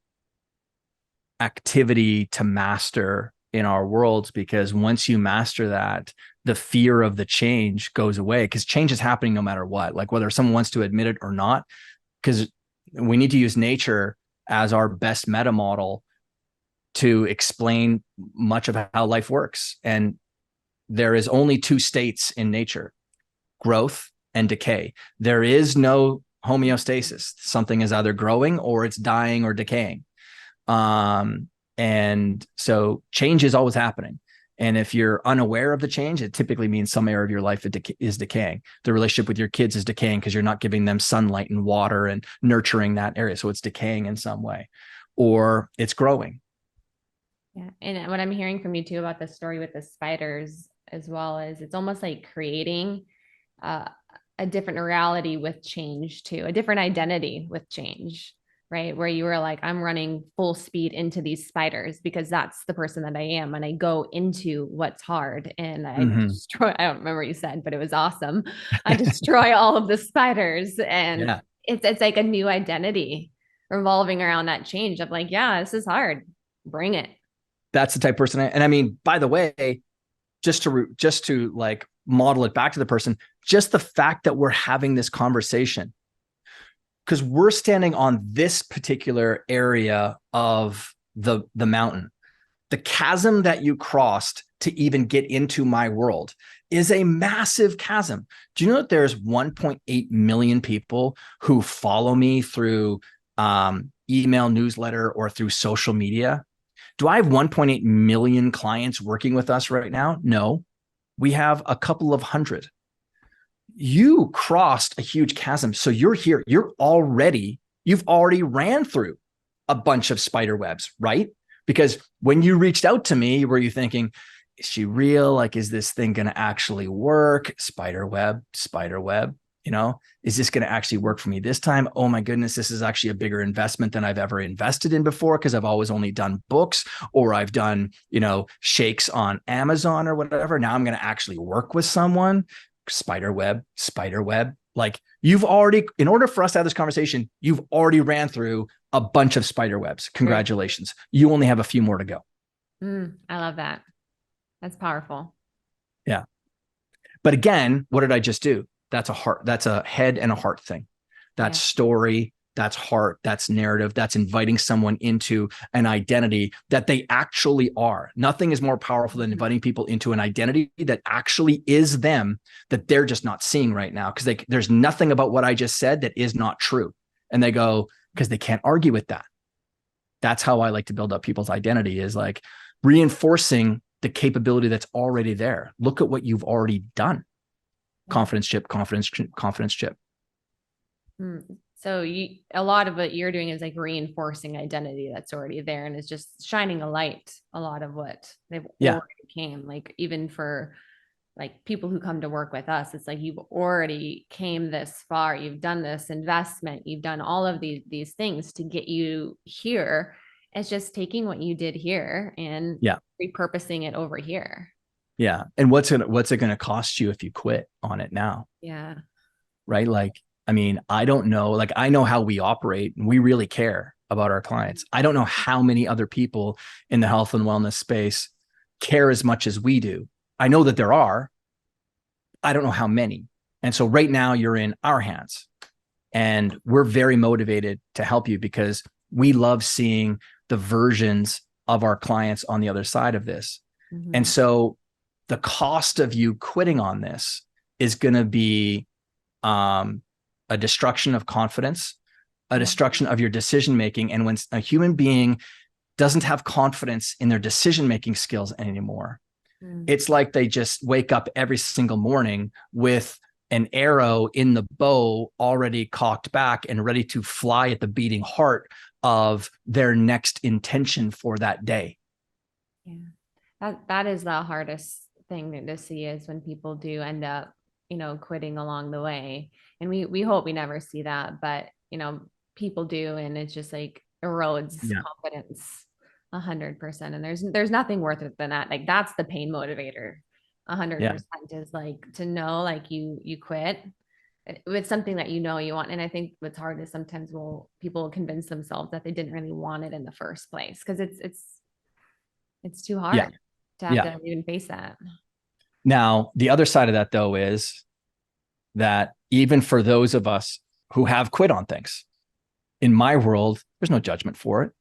activity to master in our worlds, because once you master that, the fear of the change goes away, because change is happening no matter what, like whether someone wants to admit it or not, because we need to use nature as our best meta model to explain much of how life works. And there is only two states in nature: growth and decay. There is no homeostasis. Something is either growing or it's dying or decaying. And so change is always happening. And if you're unaware of the change, it typically means some area of your life is decaying. The relationship with your kids is decaying because you're not giving them sunlight and water and nurturing that area. So it's decaying in some way, or it's growing. Yeah. And what I'm hearing from you too about the story with the spiders as well, is it's almost like creating a different reality with change too, a different identity with change, right? Where you were like, I'm running full speed into these spiders because that's the person that I am. And I go into what's hard and I destroy, I don't remember what you said, but it was awesome. I destroy all of the spiders, and it's like a new identity revolving around that change of like, yeah, this is hard. Bring it. That's the type of person. And I mean, by the way, just to like model it back to the person, just the fact that we're having this conversation, because we're standing on this particular area of the mountain. The chasm that you crossed to even get into my world is a massive chasm. Do you know that there's 1.8 million people who follow me through email newsletter or through social media? Do I have 1.8 million clients working with us right now? No, we have a couple of hundred. You crossed a huge chasm. So you're here. You've already ran through a bunch of spider webs, right? Because when you reached out to me, were you thinking, is she real? Like, is this thing going to actually work? Spider web, is this going to actually work for me this time? Oh my goodness, this is actually a bigger investment than I've ever invested in before, because I've always only done books, or I've done, shakes on Amazon or whatever. Now I'm going to actually work with someone. Spider web. Like, you've already, in order for us to have this conversation, you've already ran through a bunch of spider webs. Congratulations. You only have a few more to go. I love that. That's powerful. Yeah. But again, what did I just do? That's a head and a heart thing. That's story, that's heart, that's narrative, that's inviting someone into an identity that they actually are. Nothing is more powerful than inviting people into an identity that actually is them, that they're just not seeing right now. Because there's nothing about what I just said that is not true. And they go, because they can't argue with that. That's how I like to build up people's identity, is like reinforcing the capability that's already there. Look at what you've already done. Confidence chip. So a lot of what you're doing is like reinforcing identity that's already there, and is just shining a light a lot of what they've already came. Like, even for like people who come to work with us, it's like, you've already came this far, you've done this investment, you've done all of these things to get you here. It's just taking what you did here and repurposing it over here. Yeah. And what's it going to cost you if you quit on it now? Yeah. Right. Like, I mean, I don't know, like, I know how we operate and we really care about our clients. I don't know how many other people in the health and wellness space care as much as we do. I know that there are. I don't know how many. And so right now you're in our hands, and we're very motivated to help you, because we love seeing the versions of our clients on the other side of this. Mm-hmm. And so the cost of you quitting on this is going to be a destruction of confidence, a destruction of your decision-making. And when a human being doesn't have confidence in their decision-making skills anymore, it's like they just wake up every single morning with an arrow in the bow already cocked back and ready to fly at the beating heart of their next intention for that day. Yeah. That is the hardest thing to see, is when people do end up, quitting along the way. And we hope we never see that, but people do, and it's just like erodes confidence 100%. And there's nothing worth it than that. Like, that's the pain motivator. 100% is like to know, like, you quit with something that you want. And I think what's hard is sometimes people convince themselves that they didn't really want it in the first place, because it's too hard to have to even face that. Now, the other side of that, though, is that even for those of us who have quit on things, in my world, there's no judgment for it.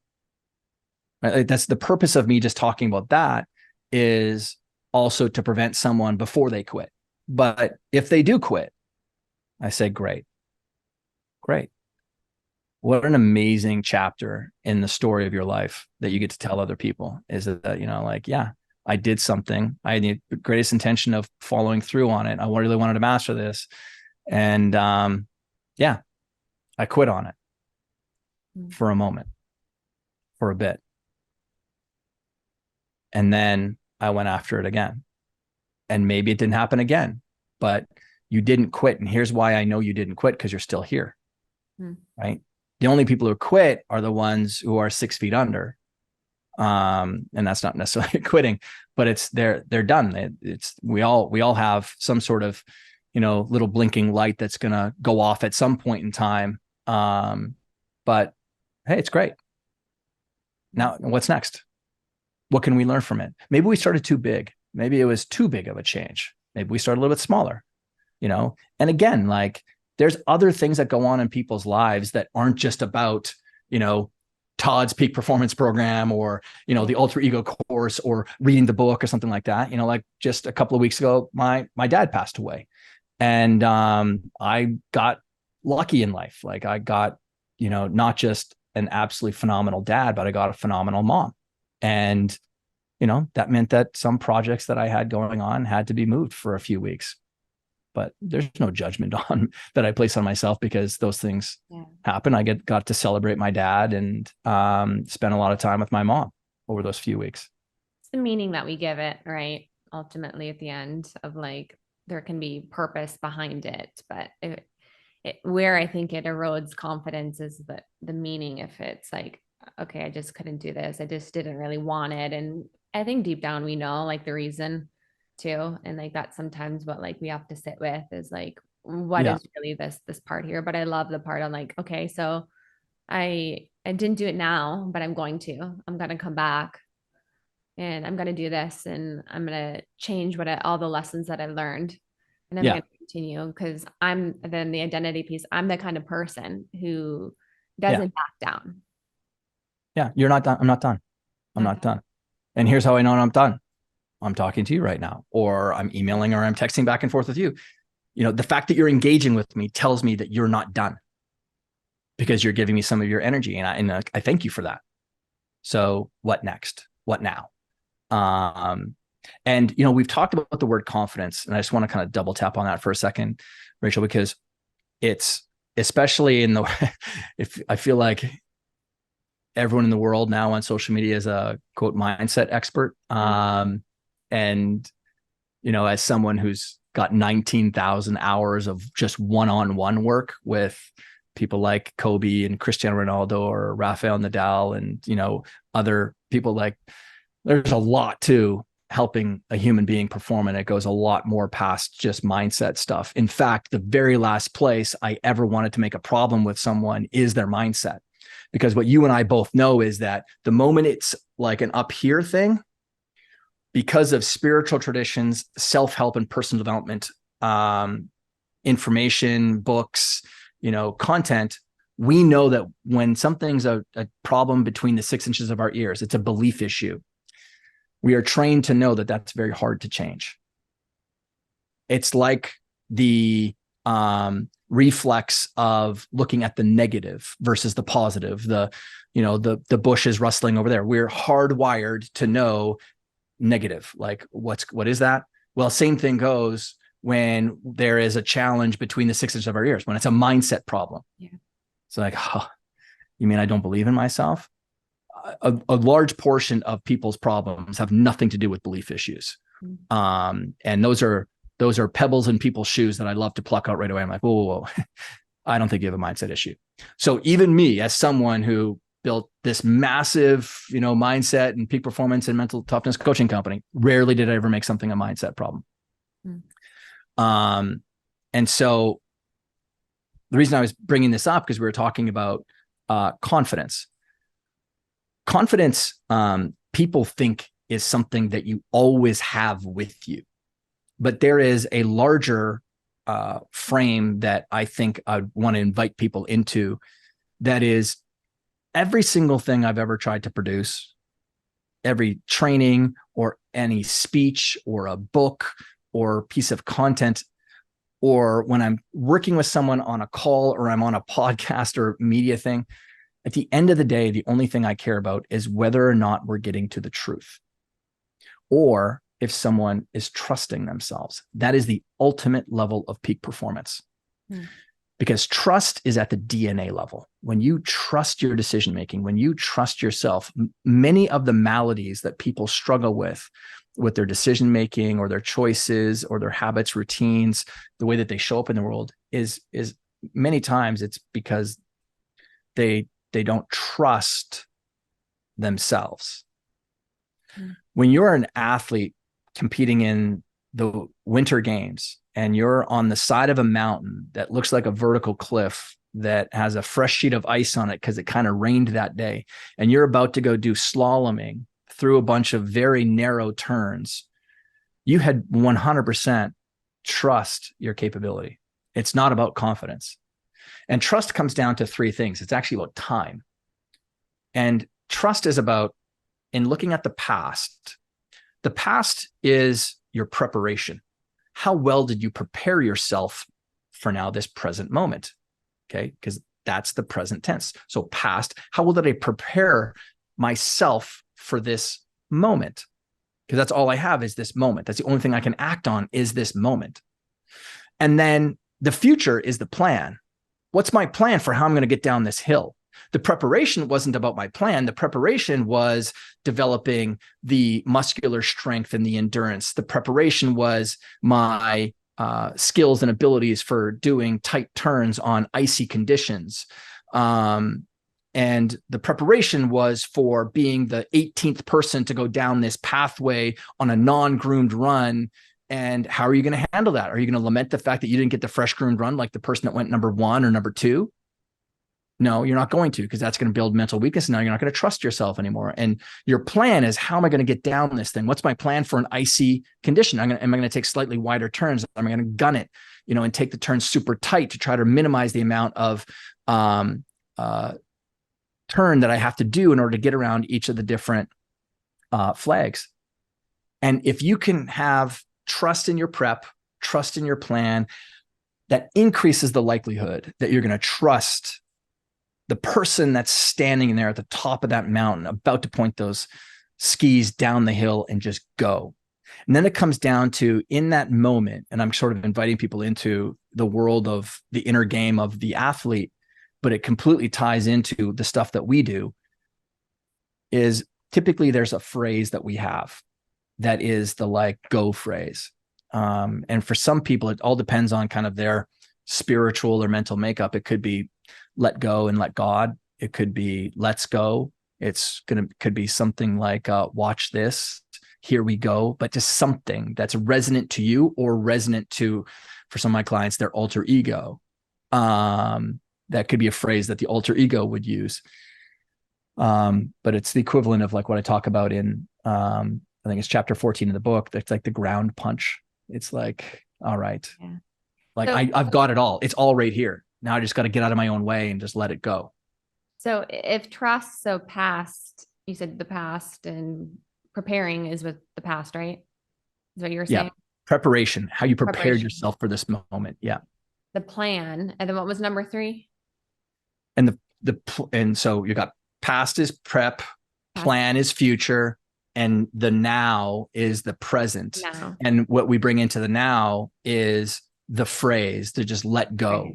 Right? That's the purpose of me just talking about that, is also to prevent someone before they quit. But if they do quit, I say, great. What an amazing chapter in the story of your life that you get to tell other people, is that, I did something. I had the greatest intention of following through on it. I really wanted to master this. And I quit on it for a moment, for a bit. And then I went after it again. And maybe it didn't happen again, but you didn't quit. And here's why I know you didn't quit: because you're still here, right? The only people who quit are the ones who are 6 feet under. And that's not necessarily quitting, but it's they're done. We all have some sort of, little blinking light that's going to go off at some point in time. But hey, it's great. Now, what's next? What can we learn from it? Maybe we started too big. Maybe it was too big of a change. Maybe we started a little bit smaller, And again, like, there's other things that go on in people's lives that aren't just about, Todd's peak performance program or, the alter ego course or reading the book or something like that. Like just a couple of weeks ago, my dad passed away, and I got lucky in life. Like I got, not just an absolutely phenomenal dad, but I got a phenomenal mom. And, that meant that some projects that I had going on had to be moved for a few weeks. But there's no judgment on that I place on myself, because those things happen. I got to celebrate my dad and spend a lot of time with my mom over those few weeks. It's the meaning that we give it, right? Ultimately, at the end of like, there can be purpose behind it, but where I think it erodes confidence is the meaning. If it's like, okay, I just couldn't do this, I just didn't really want it, and I think deep down we know like the reason too, and like that's sometimes what like we have to sit with is like, what is really this part here. But I love the part on like, okay, so I didn't do it now, but I'm going to come back and I'm going to do this, and I'm going to change all the lessons that I learned, and I'm going to continue, because I'm then the identity piece. I'm the kind of person who doesn't back down. Yeah. You're not done. I'm not done. I'm not done. And here's how I know I'm done. I'm talking to you right now, or I'm emailing, or I'm texting back and forth with you. The fact that you're engaging with me tells me that you're not done, because you're giving me some of your energy, and I thank you for that. So what next? What now? And we've talked about the word confidence, and I just want to kind of double tap on that for a second, Rachel, because it's especially if I feel like everyone in the world now on social media is a quote mindset expert. And, as someone who's got 19,000 hours of just one-on-one work with people like Kobe and Cristiano Ronaldo or Rafael Nadal and, other people, like there's a lot to helping a human being perform, and it goes a lot more past just mindset stuff. In fact, the very last place I ever wanted to make a problem with someone is their mindset, because what you and I both know is that the moment it's like an up here thing, because of spiritual traditions, self-help and personal development, information, books, content, we know that when something's a problem between the 6 inches of our ears, it's a belief issue. We are trained to know that that's very hard to change. It's like the reflex of looking at the negative versus the positive. The bush is rustling over there. We're hardwired to know negative. Like what is that? Well, same thing goes when there is a challenge between the 6 inches of our ears, when it's a mindset problem. Yeah. It's like, you mean I don't believe in myself? A large portion of people's problems have nothing to do with belief issues. And those are pebbles in people's shoes that I love to pluck out right away. I'm like, whoa. I don't think you have a mindset issue. So even me, as someone who built this massive, mindset and peak performance and mental toughness coaching company, rarely did I ever make something a mindset problem. And so the reason I was bringing this up, because we were talking about confidence. Confidence, people think is something that you always have with you, but there is a larger frame that I think I want to invite people into. That is, every single thing I've ever tried to produce, every training or any speech or a book or piece of content, or when I'm working with someone on a call or I'm on a podcast or media thing, at the end of the day, the only thing I care about is whether or not we're getting to the truth, or if someone is trusting themselves. That is the ultimate level of peak performance. Because trust is at the DNA level. When you trust your decision-making, when you trust yourself, many of the maladies that people struggle with their decision-making or their choices or their habits, routines, the way that they show up in the world is many times it's because they don't trust themselves. When you're an athlete competing in the winter games and you're on the side of a mountain that looks like a vertical cliff that has a fresh sheet of ice on it because it kind of rained that day, and you're about to go do slaloming through a bunch of very narrow turns, you had 100% trust your capability. It's not about confidence. And trust comes down to three things. It's actually about time. And trust is about, in looking at the past is your preparation. How well did you prepare yourself for now, this present moment? Okay, because that's the present tense. So past, how well did I prepare myself for this moment? Because that's all I have is this moment. That's the only thing I can act on is this moment. And then the future is the plan. What's my plan for how I'm going to get down this hill? The preparation wasn't about my plan. The preparation was developing the muscular strength and the endurance. The preparation was my skills and abilities for doing tight turns on icy conditions. And the preparation was for being the 18th person to go down this pathway on a non-groomed run. And how are you going to handle that? Are you going to lament the fact that you didn't get the fresh groomed run like the person that went number 1 or number 2? No, you're not going to, because that's going to build mental weakness. Now you're not going to trust yourself anymore. And your plan is, how am I going to get down this thing? What's my plan for an icy condition? Am I going to take slightly wider turns? Am I going to gun it, and take the turns super tight to try to minimize the amount of turn that I have to do in order to get around each of the different flags? And if you can have trust in your prep, trust in your plan, that increases the likelihood that you're going to trust the person that's standing there at the top of that mountain, about to point those skis down the hill and just go. And then it comes down to, in that moment, and I'm sort of inviting people into the world of the inner game of the athlete, but it completely ties into the stuff that we do, is typically there's a phrase that we have that is the go phrase. And for some people, it all depends on kind of their spiritual or mental makeup. It could be let go and let God. It could be let's go. Could be something like watch this, here we go, but just something that's resonant to you or resonant to, for some of my clients, their alter ego. That could be a phrase that the alter ego would use. But it's the equivalent of what I talk about in, I think it's chapter 14 of the book. That's like the ground punch. It's like, all right, I've got it all. It's all right here. Now I just got to get out of my own way and just let it go. So if trust, past, you said the past, and preparing is with the past, right? Is what you were saying? Yeah. Preparation, how you prepared yourself for this moment. Yeah. The plan. And then what was number 3? And and so you got past is prep, plan is future, and the now is the present. Now. And what we bring into the now is the phrase to just let go.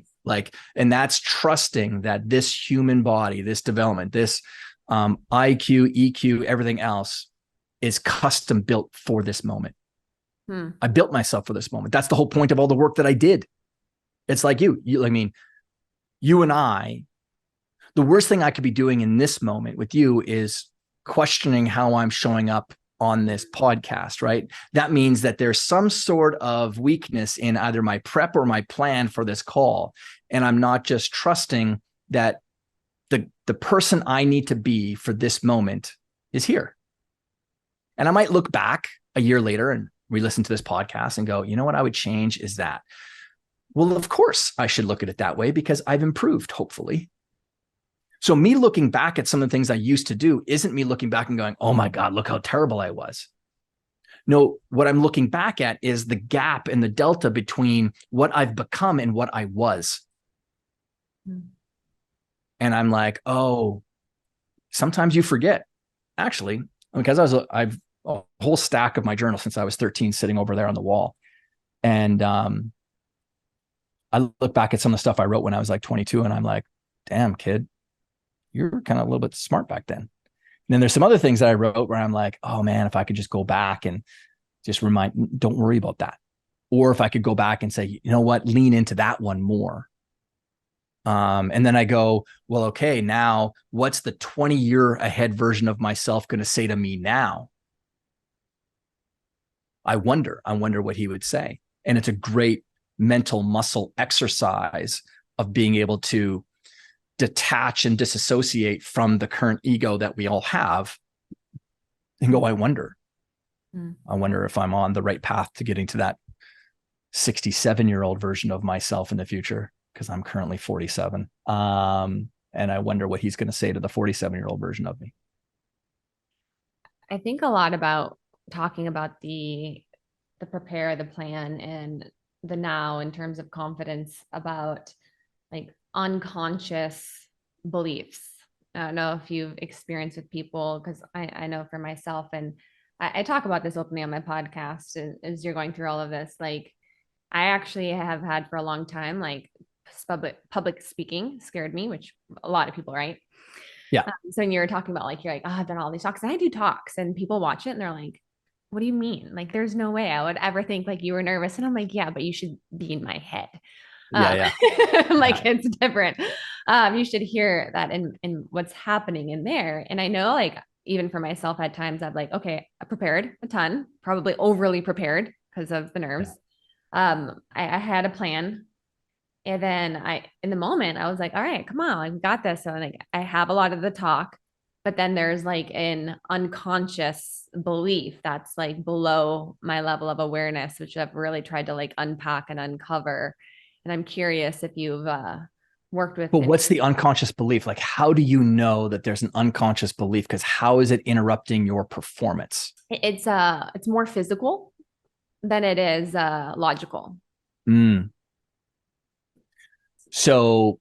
And that's trusting that this human body, this development, this IQ, EQ, everything else is custom built for this moment. I built myself for this moment. That's the whole point of all the work that I did. It's like you and I, the worst thing I could be doing in this moment with you is questioning how I'm showing up on this podcast, right? That means that there's some sort of weakness in either my prep or my plan for this call. And I'm not just trusting that the person I need to be for this moment is here. And I might look back a year later and re-listen to this podcast and go, you know what I would change is that. Well, of course I should look at it that way because I've improved, hopefully. So me looking back at some of the things I used to do isn't me looking back and going, oh my God, look how terrible I was. No, what I'm looking back at is the gap and the delta between what I've become and what I was. And I'm like, oh, sometimes you forget. Actually, because I've a whole stack of my journal since I was 13 sitting over there on the wall. And I look back at some of the stuff I wrote when I was 22 and I'm like, damn, kid, you're kind of a little bit smart back then. And then there's some other things that I wrote where I'm like, oh man, if I could just go back and just don't worry about that. Or if I could go back and say, you know what, lean into that one more. And then I go, well, okay, now what's the 20-year ahead version of myself going to say to me now? I wonder what he would say. And it's a great mental muscle exercise of being able to detach and disassociate from the current ego that we all have and go, I wonder if I'm on the right path to getting to that 67-year-old version of myself in the future, because I'm currently 47. And I wonder what he's going to say to the 47-year-old version of me. I think a lot about talking about the prepare, the plan, and the now in terms of confidence about like unconscious beliefs. I don't know if you've experienced with people, because I know for myself, and I talk about this openly on my podcast as you're going through all of this. Like, I actually have had for a long time, like public speaking scared me, which a lot of people, right? Yeah. So when you're talking about like, you're like, oh, I've done all these talks, and I do talks, and people watch it and they're like, what do you mean? Like, there's no way I would ever think like you were nervous. And I'm like, yeah, but you should be in my head. Yeah. Um, Yeah. like it's different. You should hear that in what's happening in there. And I know like even for myself at times I've like, okay, I prepared a ton, probably overly prepared because of the nerves. I had a plan. And then in the moment, I was like, all right, come on, like, we got this. So like, I have a lot of the talk, but then there's like an unconscious belief that's like below my level of awareness, which I've really tried to like unpack and uncover. And I'm curious if you've worked with But any. what's the unconscious belief? Like, how do you know that there's an unconscious belief? Because how is it interrupting your performance? It's more physical than it is logical. Mm. So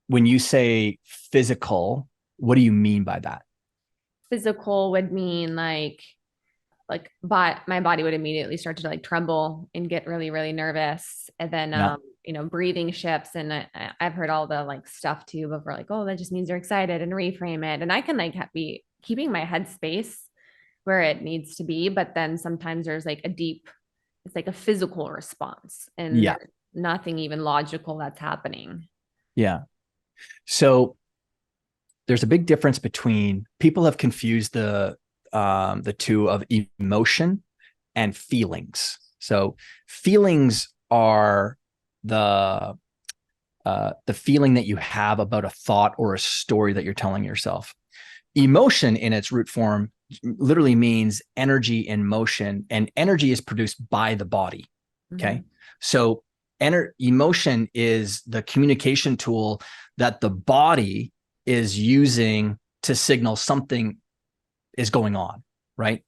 when you say physical, what do you mean by that? Physical would mean like but my body would immediately start to like tremble and get really really nervous, and then Yeah. breathing shifts, and I've heard all the like stuff too before, like, oh, that just means you're excited, and reframe it, and I can like be keeping my head space where it needs to be, but then sometimes there's like it's like a physical response, and Yeah. there's nothing even logical that's happening. Yeah. So there's a big difference between, people have confused the two of emotion and feelings. So feelings are the feeling that you have about a thought or a story that you're telling yourself. Emotion in its root form literally means energy in motion, and energy is produced by the body. Okay. Mm-hmm. So emotion is the communication tool that the body is using to signal something is going on, right?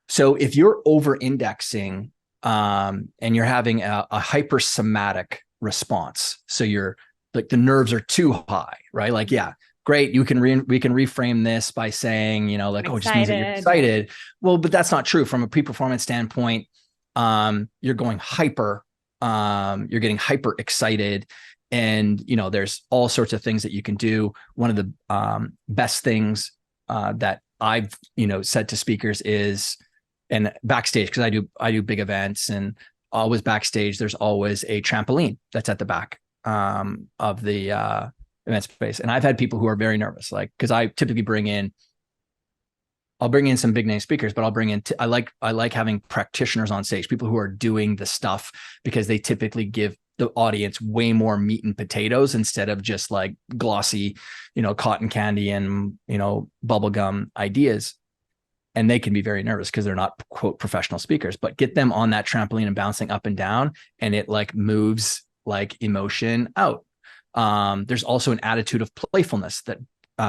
So if you're over indexing and you're having a hypersomatic response, so you're like the nerves are too high, right? Like, yeah, great. We can reframe this by saying, like, I'm oh, it just means that you're excited. excited. Well, but that's not true. From a pre-performance standpoint, you're going hyper, you're getting hyper excited. And, there's all sorts of things that you can do. One of the best things that I've, said to speakers is, and backstage, because I do big events, and always backstage, there's always a trampoline that's at the back of the event space. And I've had people who are very nervous, like, because I typically I'll bring in some big name speakers, but I'll bring in, I like having practitioners on stage, people who are doing the stuff, because they typically give the audience way more meat and potatoes instead of just like glossy, cotton candy and, bubblegum ideas. And they can be very nervous because they're not, quote, professional speakers, but get them on that trampoline and bouncing up and down, and it like moves like emotion out. There's also an attitude of playfulness that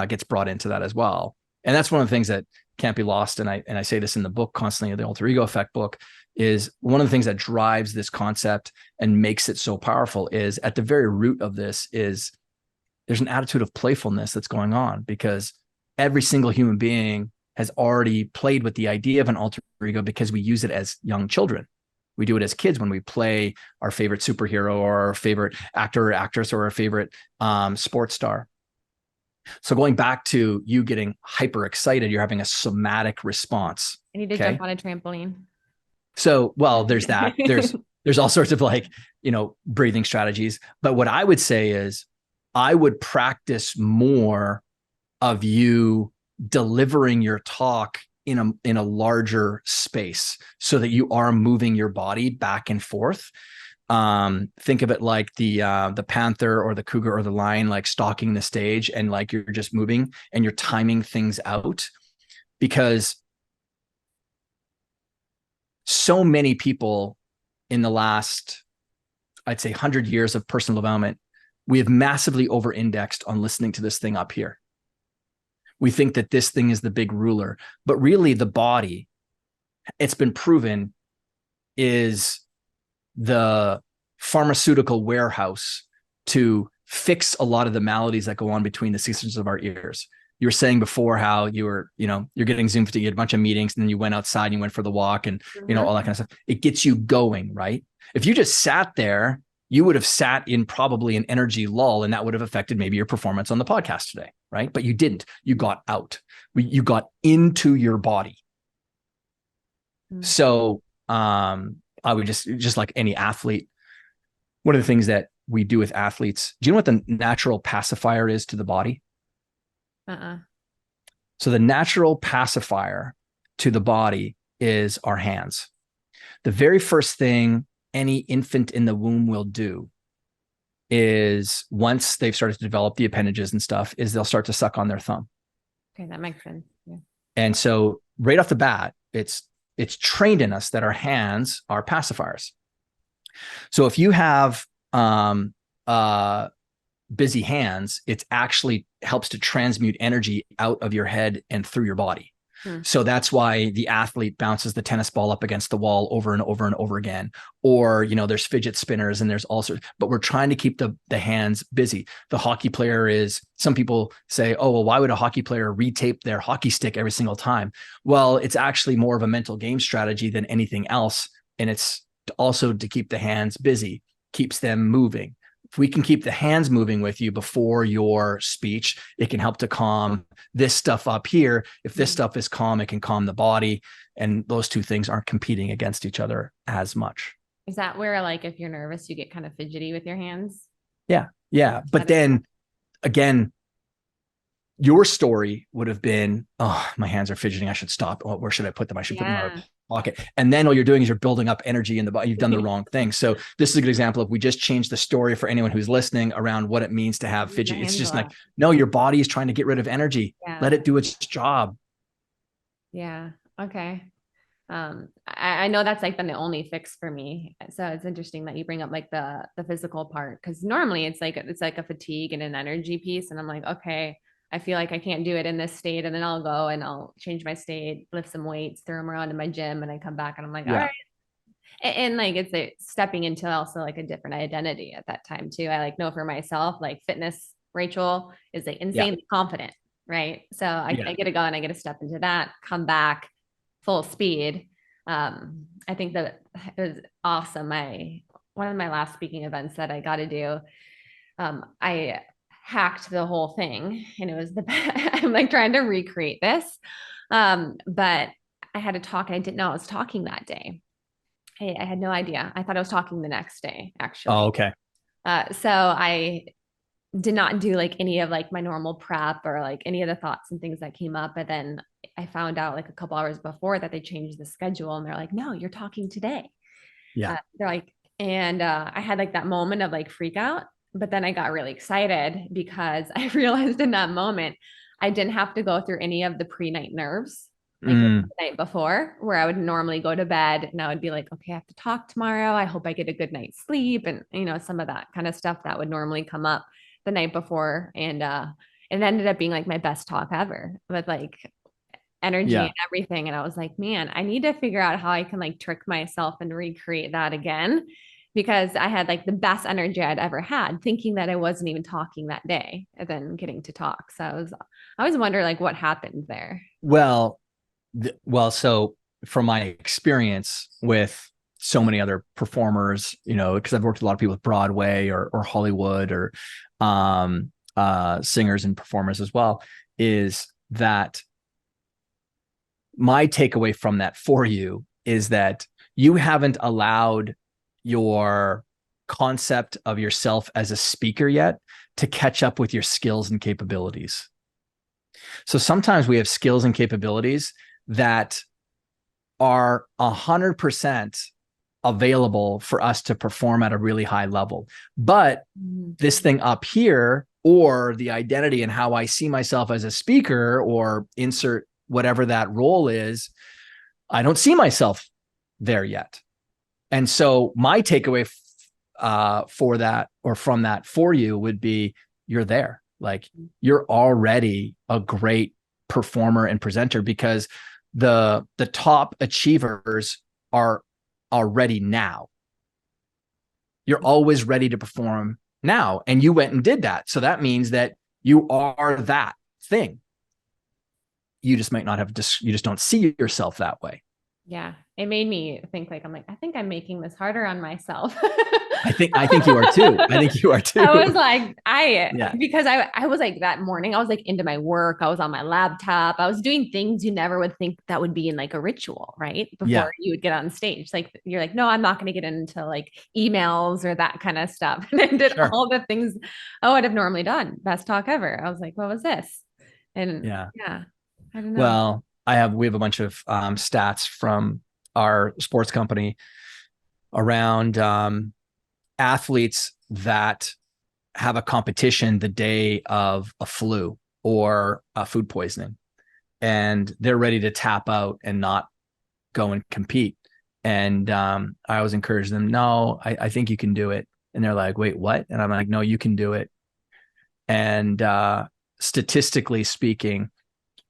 gets brought into that as well. And that's one of the things that can't be lost. And I say this in the book constantly, the Alter Ego Effect book, is one of the things that drives this concept and makes it so powerful is, at the very root of this is, there's an attitude of playfulness that's going on, because every single human being has already played with the idea of an alter ego, because we use it as young children. We do it as kids when we play our favorite superhero or our favorite actor or actress or our favorite sports star. So going back to you getting hyper excited, you're having a somatic response. I need to jump on a trampoline. So, well, there's that. There's all sorts of like, breathing strategies. But what I would say is, I would practice more of you delivering your talk in a larger space, so that you are moving your body back and forth. Think of it like the panther or the cougar or the lion, like stalking the stage, and like you're just moving and you're timing things out, because so many people in the last, I'd say 100 years of personal development, we have massively over-indexed on listening to this thing up here. We think that this thing is the big ruler, but really the body, it's been proven, is the pharmaceutical warehouse to fix a lot of the maladies that go on between the systems of our ears. You were saying before how you were, you're getting Zoom fatigue, you had a bunch of meetings, and then you went outside and you went for the walk and, all that kind of stuff. It gets you going, right? If you just sat there, you would have sat in probably an energy lull, and that would have affected maybe your performance on the podcast today, right? But you didn't. You got out. You got into your body. So I would just like any athlete, one of the things that we do with athletes, do you know what the natural pacifier is to the body? So the natural pacifier to the body is our hands. The very first thing any infant in the womb will do is, once they've started to develop the appendages and stuff, is they'll start to suck on their thumb. Okay, that makes sense. Yeah. And so right off the bat, it's trained in us that our hands are pacifiers. So if you have busy hands, it actually helps to transmute energy out of your head and through your body. So that's why the athlete bounces the tennis ball up against the wall over and over and over again. Or, there's fidget spinners and there's all sorts, but we're trying to keep the hands busy. The hockey player is, some people say, oh, well, why would a hockey player retape their hockey stick every single time? Well, it's actually more of a mental game strategy than anything else. And it's also to keep the hands busy, keeps them moving. If we can keep the hands moving with you before your speech, it can help to calm this stuff up here. If this stuff is calm, it can calm the body. And those two things aren't competing against each other as much. Is that where, like, if you're nervous, you get kind of fidgety with your hands? Yeah. Yeah. But then again, your story would have been, oh, my hands are fidgeting. I should stop. Oh, where should I put them? I should put them in my pocket. And then all you're doing is you're building up energy in the body. You've done the wrong thing. So this is a good example of, we just changed the story for anyone who's listening around what it means to have fidget. It's just like, no, your body is trying to get rid of energy. Let it do its job. Yeah. Okay. I know that's like been the only fix for me. So it's interesting that you bring up like the physical part, because normally it's like a fatigue and an energy piece. And I'm like, okay, I feel like I can't do it in this state. And then I'll go and I'll change my state, lift some weights, throw them around in my gym. And I come back and I'm like, all right. And like, it's stepping into also like a different identity at that time too. I like know for myself, like fitness, Rachel is like insanely confident. Right. So I get to go and I get to step into that, come back full speed. I think that it was awesome. One of my last speaking events that I got to do, I hacked the whole thing, and it was I'm like trying to recreate this. But I had to talk. I didn't know I was talking that day. I had no idea. I thought I was talking the next day, actually. Oh, okay. So I did not do like any of like my normal prep or like any of the thoughts and things that came up. But then I found out like a couple hours before that they changed the schedule, and they're like, no, you're talking today. Yeah. They're like, and I had like that moment of like freak out, but then I got really excited because I realized in that moment, I didn't have to go through any of the pre-night nerves like the night before, where I would normally go to bed and I would be like, okay, I have to talk tomorrow. I hope I get a good night's sleep. And, some of that kind of stuff that would normally come up the night before. And it ended up being like my best talk ever, with like energy and everything. And I was like, man, I need to figure out how I can like trick myself and recreate that again, because I had like the best energy I'd ever had, thinking that I wasn't even talking that day and then getting to talk. So I always wonder like what happened there. So from my experience with so many other performers, because I've worked with a lot of people with Broadway or Hollywood or singers and performers as well, is that my takeaway from that for you is that you haven't allowed your concept of yourself as a speaker yet to catch up with your skills and capabilities. So sometimes we have skills and capabilities that are 100% available for us to perform at a really high level. But this thing up here, or the identity and how I see myself as a speaker, or insert whatever that role is, I don't see myself there yet. And so my takeaway for that, or from that for you, would be you're there. Like, you're already a great performer and presenter, because the top achievers are already now. You're always ready to perform now. And you went and did that. So that means that you are that thing. You just might not have, you just don't see yourself that way. Yeah. It made me think, like, I think I'm making this harder on myself. I think you are too. I think you are too. I was like, because I was like, that morning, I was like into my work. I was on my laptop. I was doing things you never would think that would be in like a ritual, right? Before you would get on stage. Like, you're like, no, I'm not going to get into like emails or that kind of stuff. And I did all the things I would have normally done. Best talk ever. I was like, what was this? And yeah, I don't know. Well, we have a bunch of stats from our sports company around athletes that have a competition the day of a flu or a food poisoning, and they're ready to tap out and not go and compete. And I always encourage them, no, I think you can do it. And they're like, wait, what? And I'm like, no, you can do it. And statistically speaking,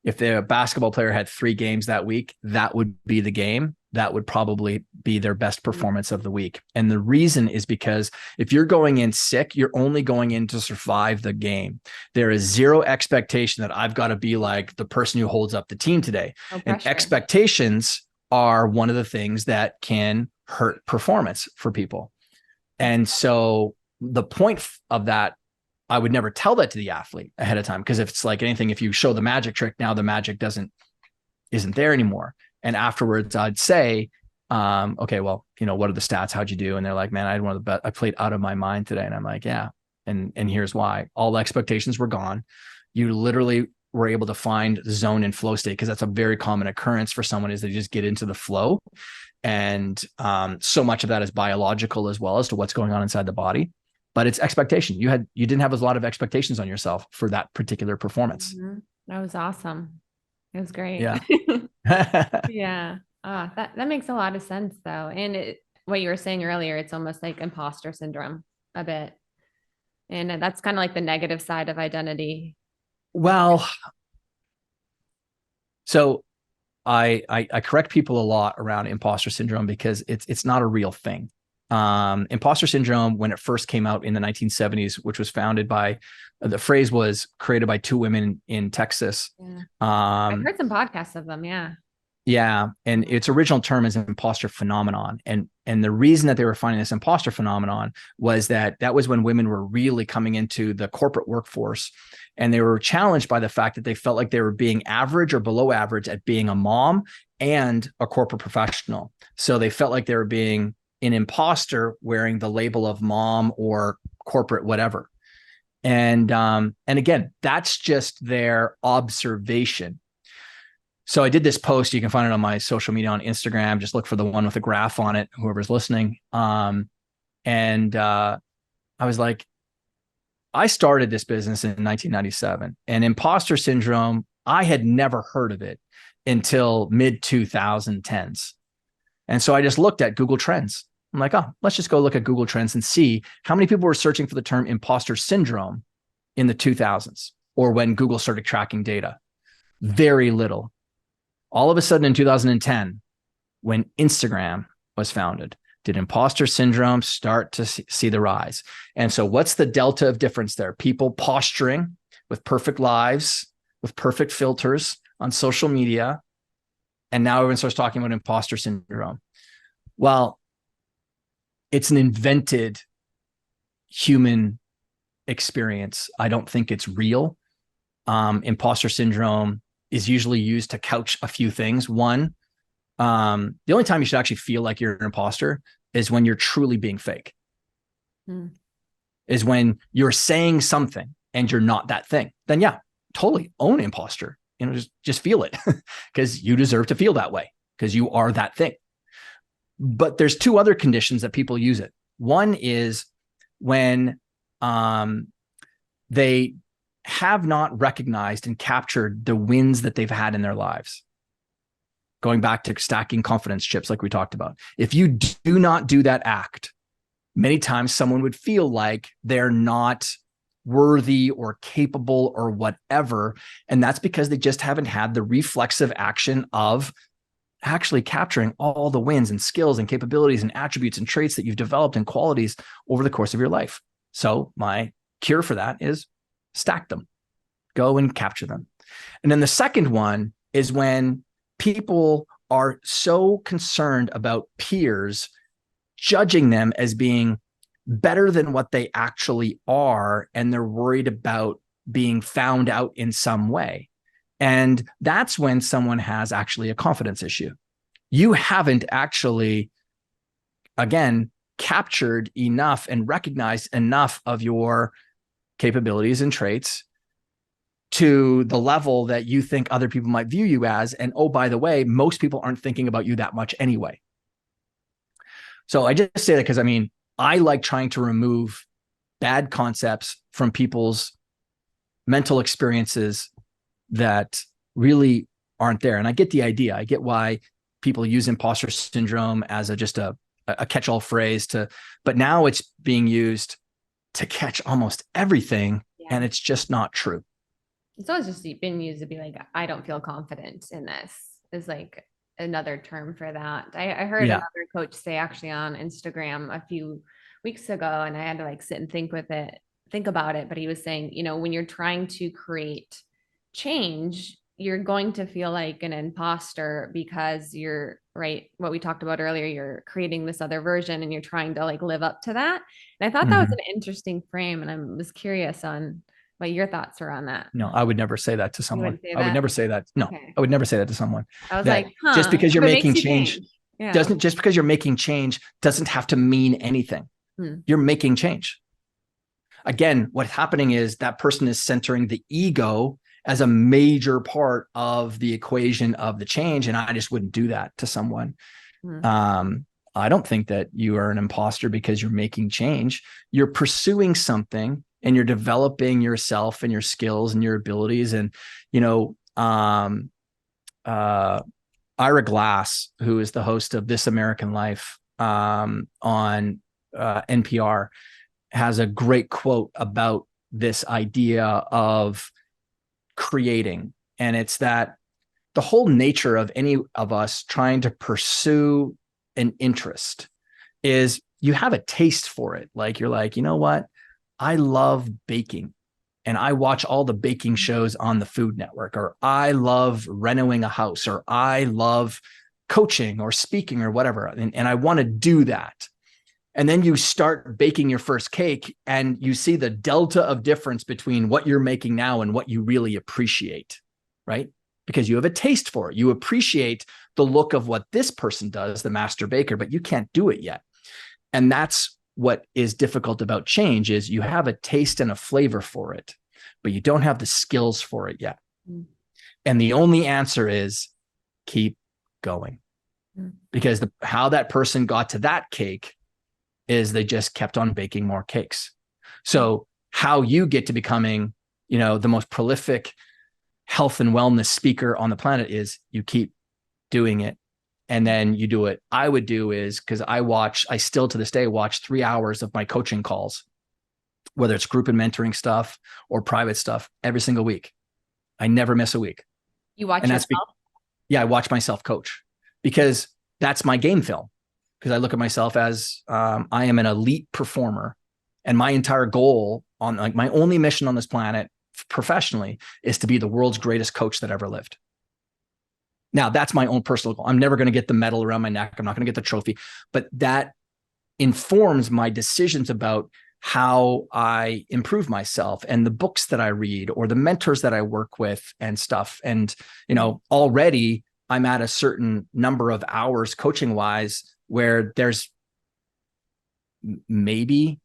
if the basketball player had 3 games that week, that would be the game. That would probably be their best performance of the week. And the reason is because if you're going in sick, you're only going in to survive the game. There is zero expectation that I've got to be like the person who holds up the team today. And expectations are one of the things that can hurt performance for people. And so the point of that, I would never tell that to the athlete ahead of time, because if it's like anything, if you show the magic trick, now the magic isn't there anymore. And afterwards I'd say, okay, well, what are the stats? How'd you do? And they're like, man, I had one of the best. I played out of my mind today. And I'm like, yeah. And here's why. All the expectations were gone. You literally were able to find the zone and flow state, because that's a very common occurrence for someone, is they just get into the flow. And so much of that is biological as well as to what's going on inside the body. But it's expectation. You didn't have a lot of expectations on yourself for that particular performance. Mm-hmm. That was awesome. It was great. Yeah. Yeah. That makes a lot of sense though. And what you were saying earlier, it's almost like imposter syndrome a bit. And that's kind of like the negative side of identity. Well, so I correct people a lot around imposter syndrome, because it's not a real thing. Imposter syndrome, when it first came out in the 1970s, which was the phrase was created by 2 women in Texas. Yeah. I've heard some podcasts of them. Yeah. Yeah. And its original term is imposter phenomenon. And the reason that they were finding this imposter phenomenon was that was when women were really coming into the corporate workforce, and they were challenged by the fact that they felt like they were being average or below average at being a mom and a corporate professional. So they felt like they were being an imposter wearing the label of mom or corporate whatever. And again, that's just their observation. So I did this post. You can find it on my social media on Instagram. Just look for the one with the graph on it, whoever's listening. I was like, I started this business in 1997, and imposter syndrome, I had never heard of it until mid 2010s. And so I just looked at Google Trends. I'm like, oh, let's just go look at Google Trends and see how many people were searching for the term imposter syndrome in the 2000s, or when Google started tracking data. Very little. All of a sudden in 2010, when Instagram was founded, did imposter syndrome start to see the rise. And so what's the delta of difference there? People posturing with perfect lives, with perfect filters on social media. And now everyone starts talking about imposter syndrome. Well, it's an invented human experience. I don't think it's real. Imposter syndrome is usually used to couch a few things. One, the only time you should actually feel like you're an imposter is when you're truly being fake. Is when you're saying something and you're not that thing. Then yeah, totally own imposter. Just feel it, because you deserve to feel that way, because you are that thing. But there's 2 other conditions that people use it. One is when they have not recognized and captured the wins that they've had in their lives. going back to stacking confidence chips like we talked about. If you do not do that act, many times someone would feel like they're not worthy or capable or whatever. And that's because they just haven't had the reflexive action of actually capturing all the wins and skills and capabilities and attributes and traits that you've developed and qualities over the course of your life. So my cure for that is stack them, go and capture them. And then the second one is when people are so concerned about peers judging them as being better than what they actually are, and they're worried about being found out in some way. And that's when someone has actually a confidence issue. You haven't actually, again, captured enough and recognized enough of your capabilities and traits to the level that you think other people might view you as. And oh, by the way, most people aren't thinking about you that much anyway. So I just say that because I like trying to remove bad concepts from people's mental experiences that really aren't there. And I get the idea. I get why people use imposter syndrome as just a catch-all phrase but now it's being used to catch almost everything. Yeah. And it's just not true. It's always just been used to be like, I don't feel confident in this, is like another term for that. I heard another coach say actually on Instagram a few weeks ago, and I had to sit and think about it. But he was saying, when you're trying to create change, you're going to feel like an imposter because you're right. What we talked about earlier, you're creating this other version and you're trying to live up to that. And I thought that was an interesting frame. And I was curious on what your thoughts were on that. No, I would never say that to someone. I would never say that. No, okay. I would never say that to someone. I was like, just because you're making change just because you're making change doesn't have to mean anything. You're making change. Again, what's happening is that person is centering the ego as a major part of the equation of the change. And I just wouldn't do that to someone. I don't think that you are an imposter because you're making change. You're pursuing something and you're developing yourself and your skills and your abilities. And, Ira Glass, who is the host of This American Life on NPR, has a great quote about this idea of creating. And it's that the whole nature of any of us trying to pursue an interest is you have a taste for it. You're like, you know what? I love baking and I watch all the baking shows on the Food Network, or I love renovating a house, or I love coaching or speaking or whatever. And I want to do that. And then you start baking your first cake and you see the delta of difference between what you're making now and what you really appreciate, right? Because you have a taste for it. You appreciate the look of what this person does, the master baker, but you can't do it yet. And that's what is difficult about change is you have a taste and a flavor for it, but you don't have the skills for it yet. And the only answer is keep going. Because how that person got to that cake is they just kept on baking more cakes. So how you get to becoming, the most prolific health and wellness speaker on the planet is you keep doing it. And then you do it. I would do is, because I still to this day watch 3 hours of my coaching calls, whether it's group and mentoring stuff or private stuff, every single week. I never miss a week. You watch yourself? I watch myself coach because that's my game film. Because I look at myself as I am an elite performer, and my entire goal on my only mission on this planet professionally is to be the world's greatest coach that ever lived. Now, that's my own personal goal. I'm never going to get the medal around my neck. I'm not going to get the trophy, but that informs my decisions about how I improve myself and the books that I read or the mentors that I work with and stuff. And, already I'm at a certain number of hours coaching wise where there's maybe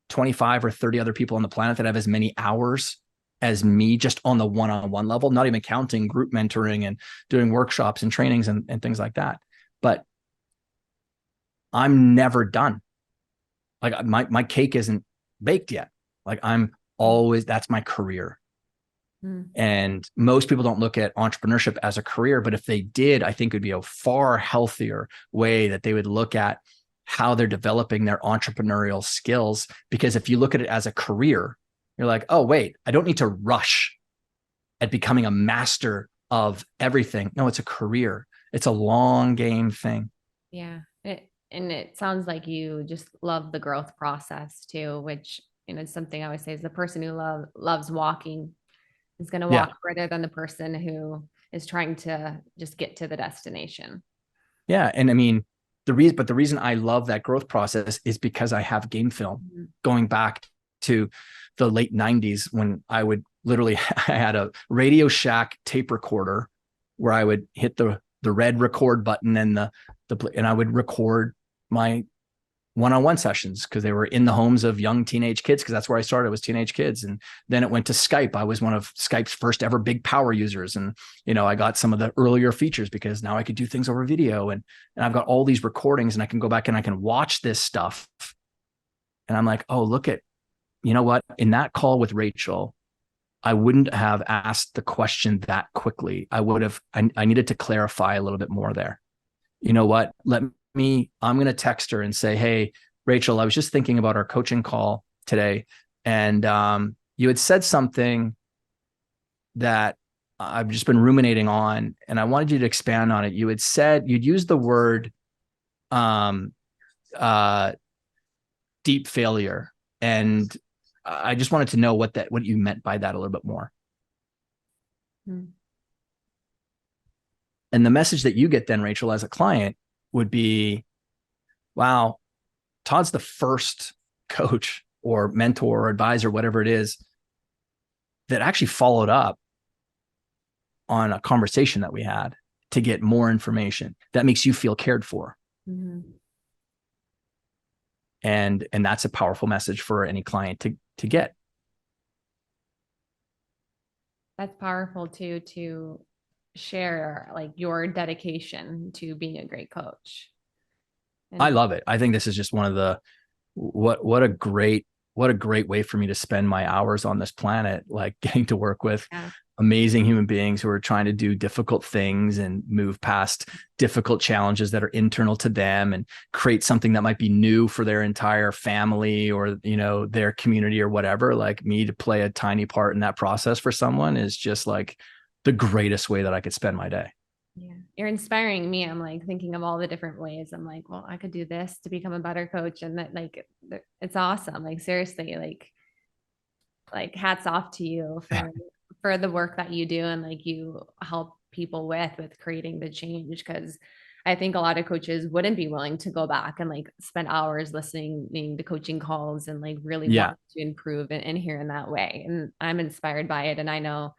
25 or 30 other people on the planet that have as many hours as me, just on the one-on-one level, not even counting group mentoring and doing workshops and trainings and things like that. But I'm never done. My cake isn't baked yet. That's my career. Mm. And most people don't look at entrepreneurship as a career, but if they did, I think it would be a far healthier way that they would look at how they're developing their entrepreneurial skills. Because if you look at it as a career, you're like, oh, wait, I don't need to rush at becoming a master of everything. No, it's a career. It's a long game thing. Yeah. And it sounds like you just love the growth process too, which, is something I always say is the person who loves walking is going to Yeah. walk further than the person who is trying to just get to the destination. Yeah. And I mean, the reason I love that growth process is because I have game film going back to the late 90s when I would literally, I had a Radio Shack tape recorder where I would hit the red record button and and I would record my one-on-one sessions because they were in the homes of young teenage kids, because that's where I started, was teenage kids. And then it went to Skype. I was one of Skype's first ever big power users. And, I got some of the earlier features because now I could do things over video, and I've got all these recordings and I can go back and I can watch this stuff. And I'm like, oh, look at, you know what? In that call with Rachel, I wouldn't have asked the question that quickly. I needed to clarify a little bit more there. You know what? I'm going to text her and say, hey, Rachel, I was just thinking about our coaching call today. And you had said something that I've just been ruminating on, and I wanted you to expand on it. You had said, you'd used the word deep failure. And I just wanted to know what you meant by that a little bit more. Hmm. And the message that you get then, Rachel, as a client would be, wow, Todd's the first coach or mentor or advisor, whatever it is, that actually followed up on a conversation that we had to get more information that makes you feel cared for. Mm-hmm. And that's a powerful message for any client to get. That's powerful too, to share like your dedication to being a great coach. And I love it. I think this is just one of the, what a great way for me to spend my hours on this planet, like getting to work with amazing human beings who are trying to do difficult things and move past difficult challenges that are internal to them and create something that might be new for their entire family or, their community or whatever. Like, me to play a tiny part in that process for someone is just like the greatest way that I could spend my day. Yeah, you're inspiring me. I'm like thinking of all the different ways. I'm like, well, I could do this to become a better coach. And that, like, it's awesome. Like, seriously, like hats off to you for the work that you do and like you help people with creating the change. Cause I think a lot of coaches wouldn't be willing to go back and like spend hours listening to coaching calls and like really want to improve and hear in that way. And I'm inspired by it. And I know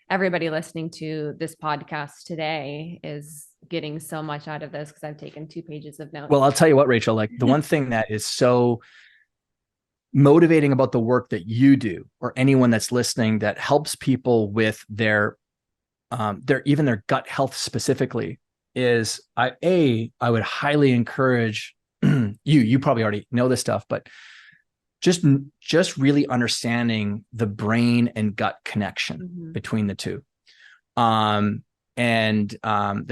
everybody listening to this podcast today is getting so much out of this because I've taken 2 pages of notes. Well, I'll tell you what, Rachel, like the one thing that is so motivating about the work that you do, or anyone that's listening that helps people with their gut health specifically, is I would highly encourage you probably already know this stuff, but just really understanding the brain and gut connection between the two. The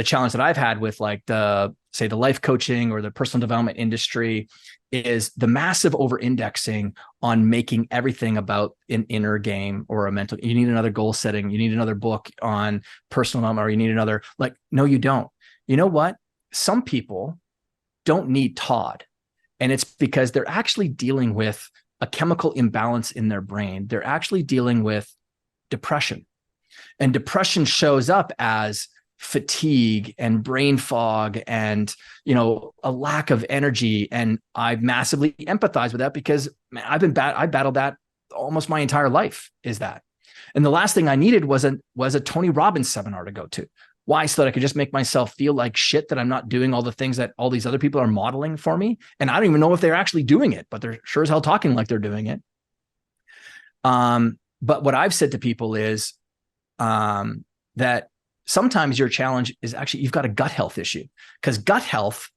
challenge that I've had with like the life coaching or the personal development industry is the massive over indexing on making everything about an inner game or a mental. You need another goal setting. You need another book on personal development, or you need another, no, you don't. You know what? Some people don't need Todd. And it's because they're actually dealing with a chemical imbalance in their brain. They're actually dealing with depression. And depression shows up as fatigue and brain fog and, a lack of energy. And I massively empathize with that because, man, I battled that almost my entire life, is that. And the last thing I needed was a Tony Robbins seminar to go to. Why? So that I could just make myself feel like shit that I'm not doing all the things that all these other people are modeling for me. And I don't even know if they're actually doing it, but they're sure as hell talking like they're doing it. But what I've said to people is that sometimes your challenge is actually you've got a gut health issue, because gut health,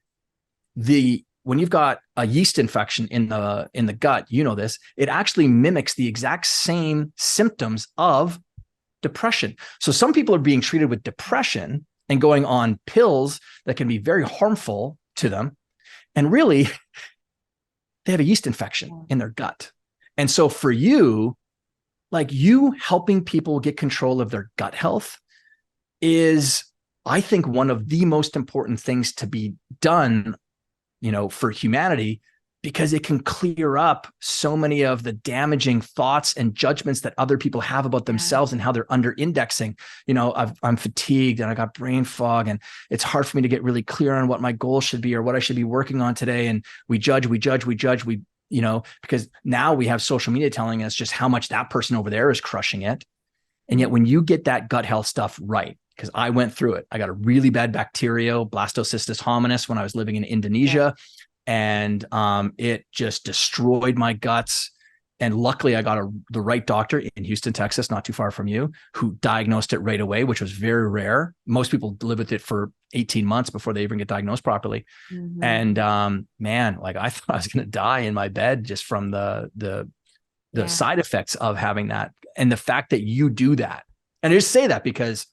when you've got a yeast infection in the gut, this, it actually mimics the exact same symptoms of depression. So some people are being treated with depression and going on pills that can be very harmful to them. And really, they have a yeast infection in their gut. And so for you, like, you helping people get control of their gut health is, I think, one of the most important things to be done, for humanity, because it can clear up so many of the damaging thoughts and judgments that other people have about themselves and how they're under indexing. I'm fatigued and I got brain fog, and it's hard for me to get really clear on what my goal should be or what I should be working on today. And we judge, because now we have social media telling us just how much that person over there is crushing it. And yet when you get that gut health stuff right, because I went through it, I got a really bad bacterial blastocystis hominis when I was living in Indonesia. And it just destroyed my guts. And luckily I got the right doctor in Houston, Texas, not too far from you, who diagnosed it right away, which was very rare. Most people live with it for 18 months before they even get diagnosed properly. Mm-hmm. And man, like, I thought I was going to die in my bed just from the side effects of having that. And the fact that you do that, and I just say that because,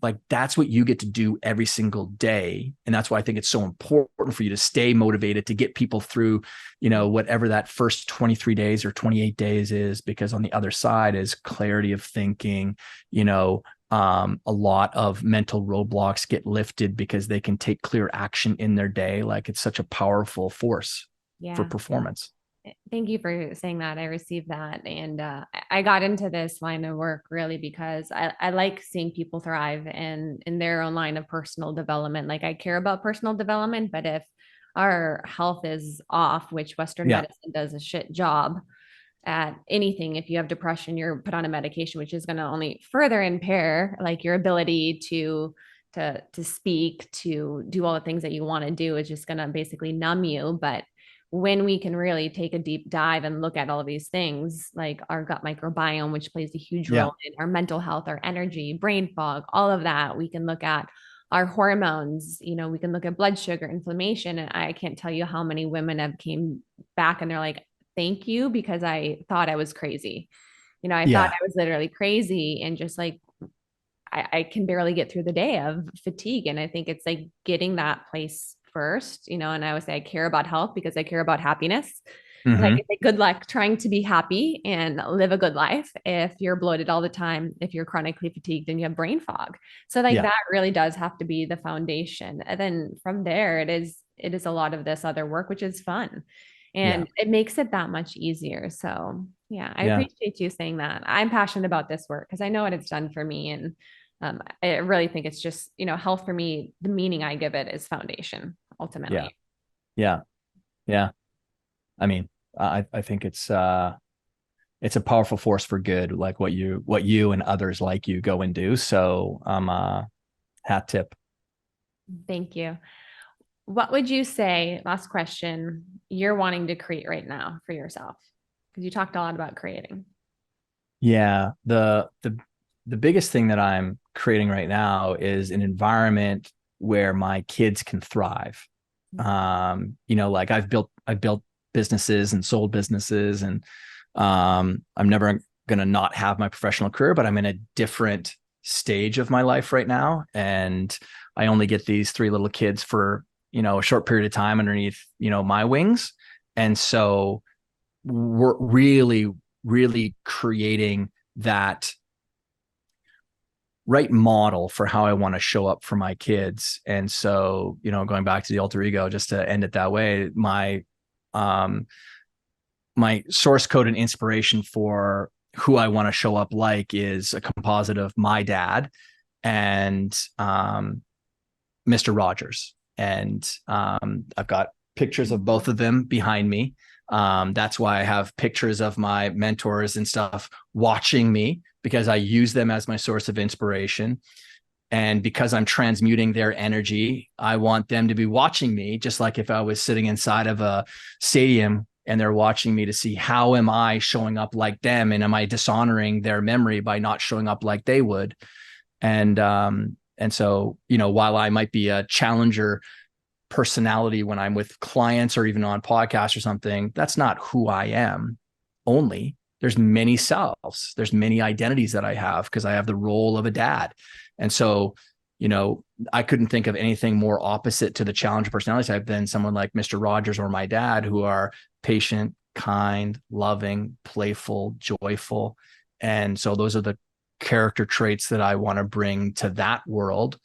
like, that's what you get to do every single day. And that's why I think it's so important for you to stay motivated to get people through, whatever that first 23 days or 28 days is, because on the other side is clarity of thinking, a lot of mental roadblocks get lifted because they can take clear action in their day. Like, it's such a powerful force for performance. Thank you for saying that. I received that. And I got into this line of work really because I like seeing people thrive in their own line of personal development. Like, I care about personal development, but if our health is off, which Western medicine does a shit job at anything, if you have depression, you're put on a medication, which is going to only further impair like your ability to speak, to do all the things that you want to do. Is just going to basically numb you. But when we can really take a deep dive and look at all of these things, like our gut microbiome, which plays a huge role in our mental health, our energy, brain fog, all of that, we can look at our hormones, we can look at blood sugar, inflammation. And I can't tell you how many women have came back and they're like, thank you, because I thought I was crazy. I thought I was literally crazy, and just like, I can barely get through the day of fatigue. And I think it's like getting that place first, and I always say I care about health because I care about happiness. Mm-hmm. Like, good luck trying to be happy and live a good life if you're bloated all the time, if you're chronically fatigued and you have brain fog. So that really does have to be the foundation. And then from there, it is a lot of this other work, which is fun. And it makes it that much easier. So I appreciate you saying that. I'm passionate about this work because I know what it's done for me. And I really think it's just, health for me, the meaning I give it is foundation ultimately. Yeah. I mean, I think it's a powerful force for good, like what you and others like you go and do. So hat tip. Thank you. What would you say, last question, you're wanting to create right now for yourself? Because you talked a lot about creating. Yeah. The biggest thing that I'm creating right now is an environment where my kids can thrive. Like, I've built businesses and sold businesses, and I'm never going to not have my professional career, but I'm in a different stage of my life right now. And I only get these 3 little kids for, a short period of time underneath, my wings. And so we're really, really creating that right model for how I want to show up for my kids. And so, going back to the alter ego, just to end it that way, my source code and inspiration for who I want to show up like is a composite of my dad and Mr. Rogers. And I've got pictures of both of them behind me. That's why I have pictures of my mentors and stuff watching me, because I use them as my source of inspiration. And because I'm transmuting their energy, I want them to be watching me, just like if I was sitting inside of a stadium and they're watching me to see how am I showing up like them, and am I dishonoring their memory by not showing up like they would. And so, while I might be a challenger personality when I'm with clients or even on podcasts or something, that's not who I am only. there's many selves, there's many identities that I have because I have the role of a dad. And so, I couldn't think of anything more opposite to the challenge personality type than someone like Mr. Rogers or my dad, who are patient, kind, loving, playful, joyful. And so those are the character traits that I want to bring to that world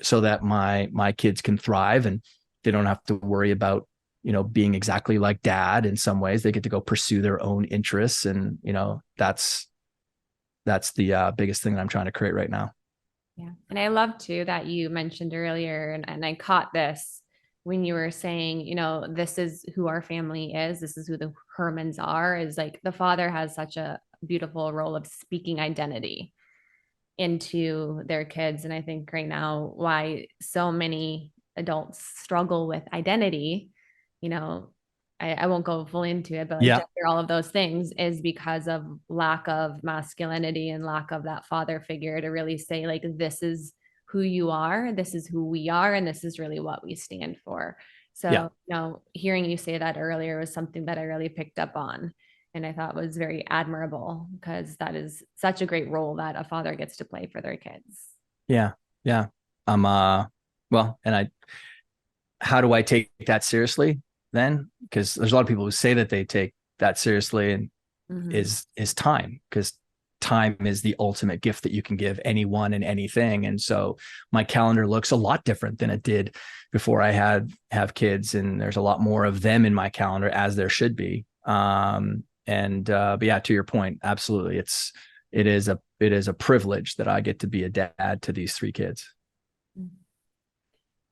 so that my kids can thrive and they don't have to worry about, being exactly like dad. In some ways, they get to go pursue their own interests. And, that's the biggest thing that I'm trying to create right now. Yeah. And I love too that you mentioned earlier, and I caught this when you were saying, this is who our family is. This is who the Hermans are, is like the father has such a beautiful role of speaking identity into their kids. And I think right now why so many adults struggle with identity, I won't go fully into it, but like gender, all of those things is because of lack of masculinity and lack of that father figure to really say like, this is who you are, this is who we are, and this is really what we stand for. So, hearing you say that earlier was something that I really picked up on. And I thought was very admirable because that is such a great role that a father gets to play for their kids. Yeah. Yeah. How do I take that seriously then? Because there's a lot of people who say that they take that seriously, and is time, because time is the ultimate gift that you can give anyone and anything. And so my calendar looks a lot different than it did before I have kids. And there's a lot more of them in my calendar, as there should be. But yeah, to your point, absolutely. It is a privilege that I get to be a dad to these 3 kids.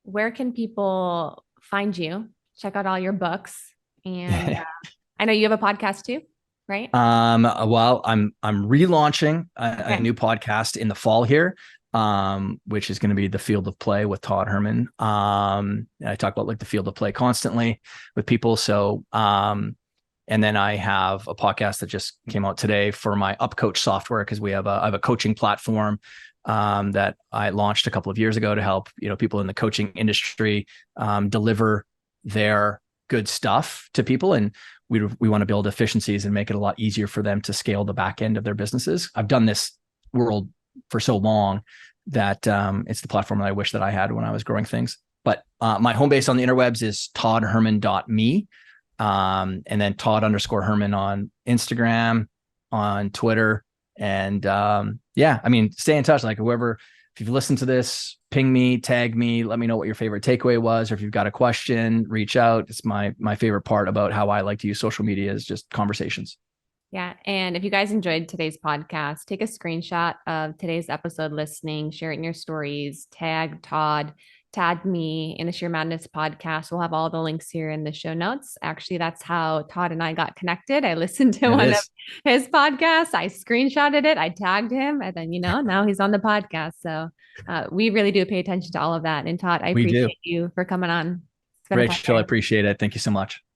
Where can people find you? Check out all your books. And I know you have a podcast too, right? Well, I'm relaunching a new podcast in the fall here, which is going to be The Field of Play with Todd Herman. I talk about like the field of play constantly with people. So, and then I have a podcast that just came out today for my UpCoach software, because I have a coaching platform that I launched a couple of years ago to help people in the coaching industry deliver their good stuff to people, and we want to build efficiencies and make it a lot easier for them to scale the back end of their businesses. I've done this world for so long that it's the platform that I wish that I had when I was growing things. But my home base on the interwebs is toddherman.me. And then Todd_Herman on Instagram, on Twitter. And stay in touch. Like if you've listened to this, ping me, tag me, let me know what your favorite takeaway was. Or if you've got a question, reach out. It's my favorite part about how I like to use social media is just conversations. Yeah. And if you guys enjoyed today's podcast, take a screenshot of today's episode listening, share it in your stories, tag Todd, tag me in the Scheer Madness podcast. We'll have all the links here in the show notes. Actually, that's how Todd and I got connected. I listened to one of his podcasts. I screenshotted it. I tagged him. And then, now he's on the podcast. So we really do pay attention to all of that. And Todd, I appreciate you for coming on. Rachel, I appreciate it. Thank you so much.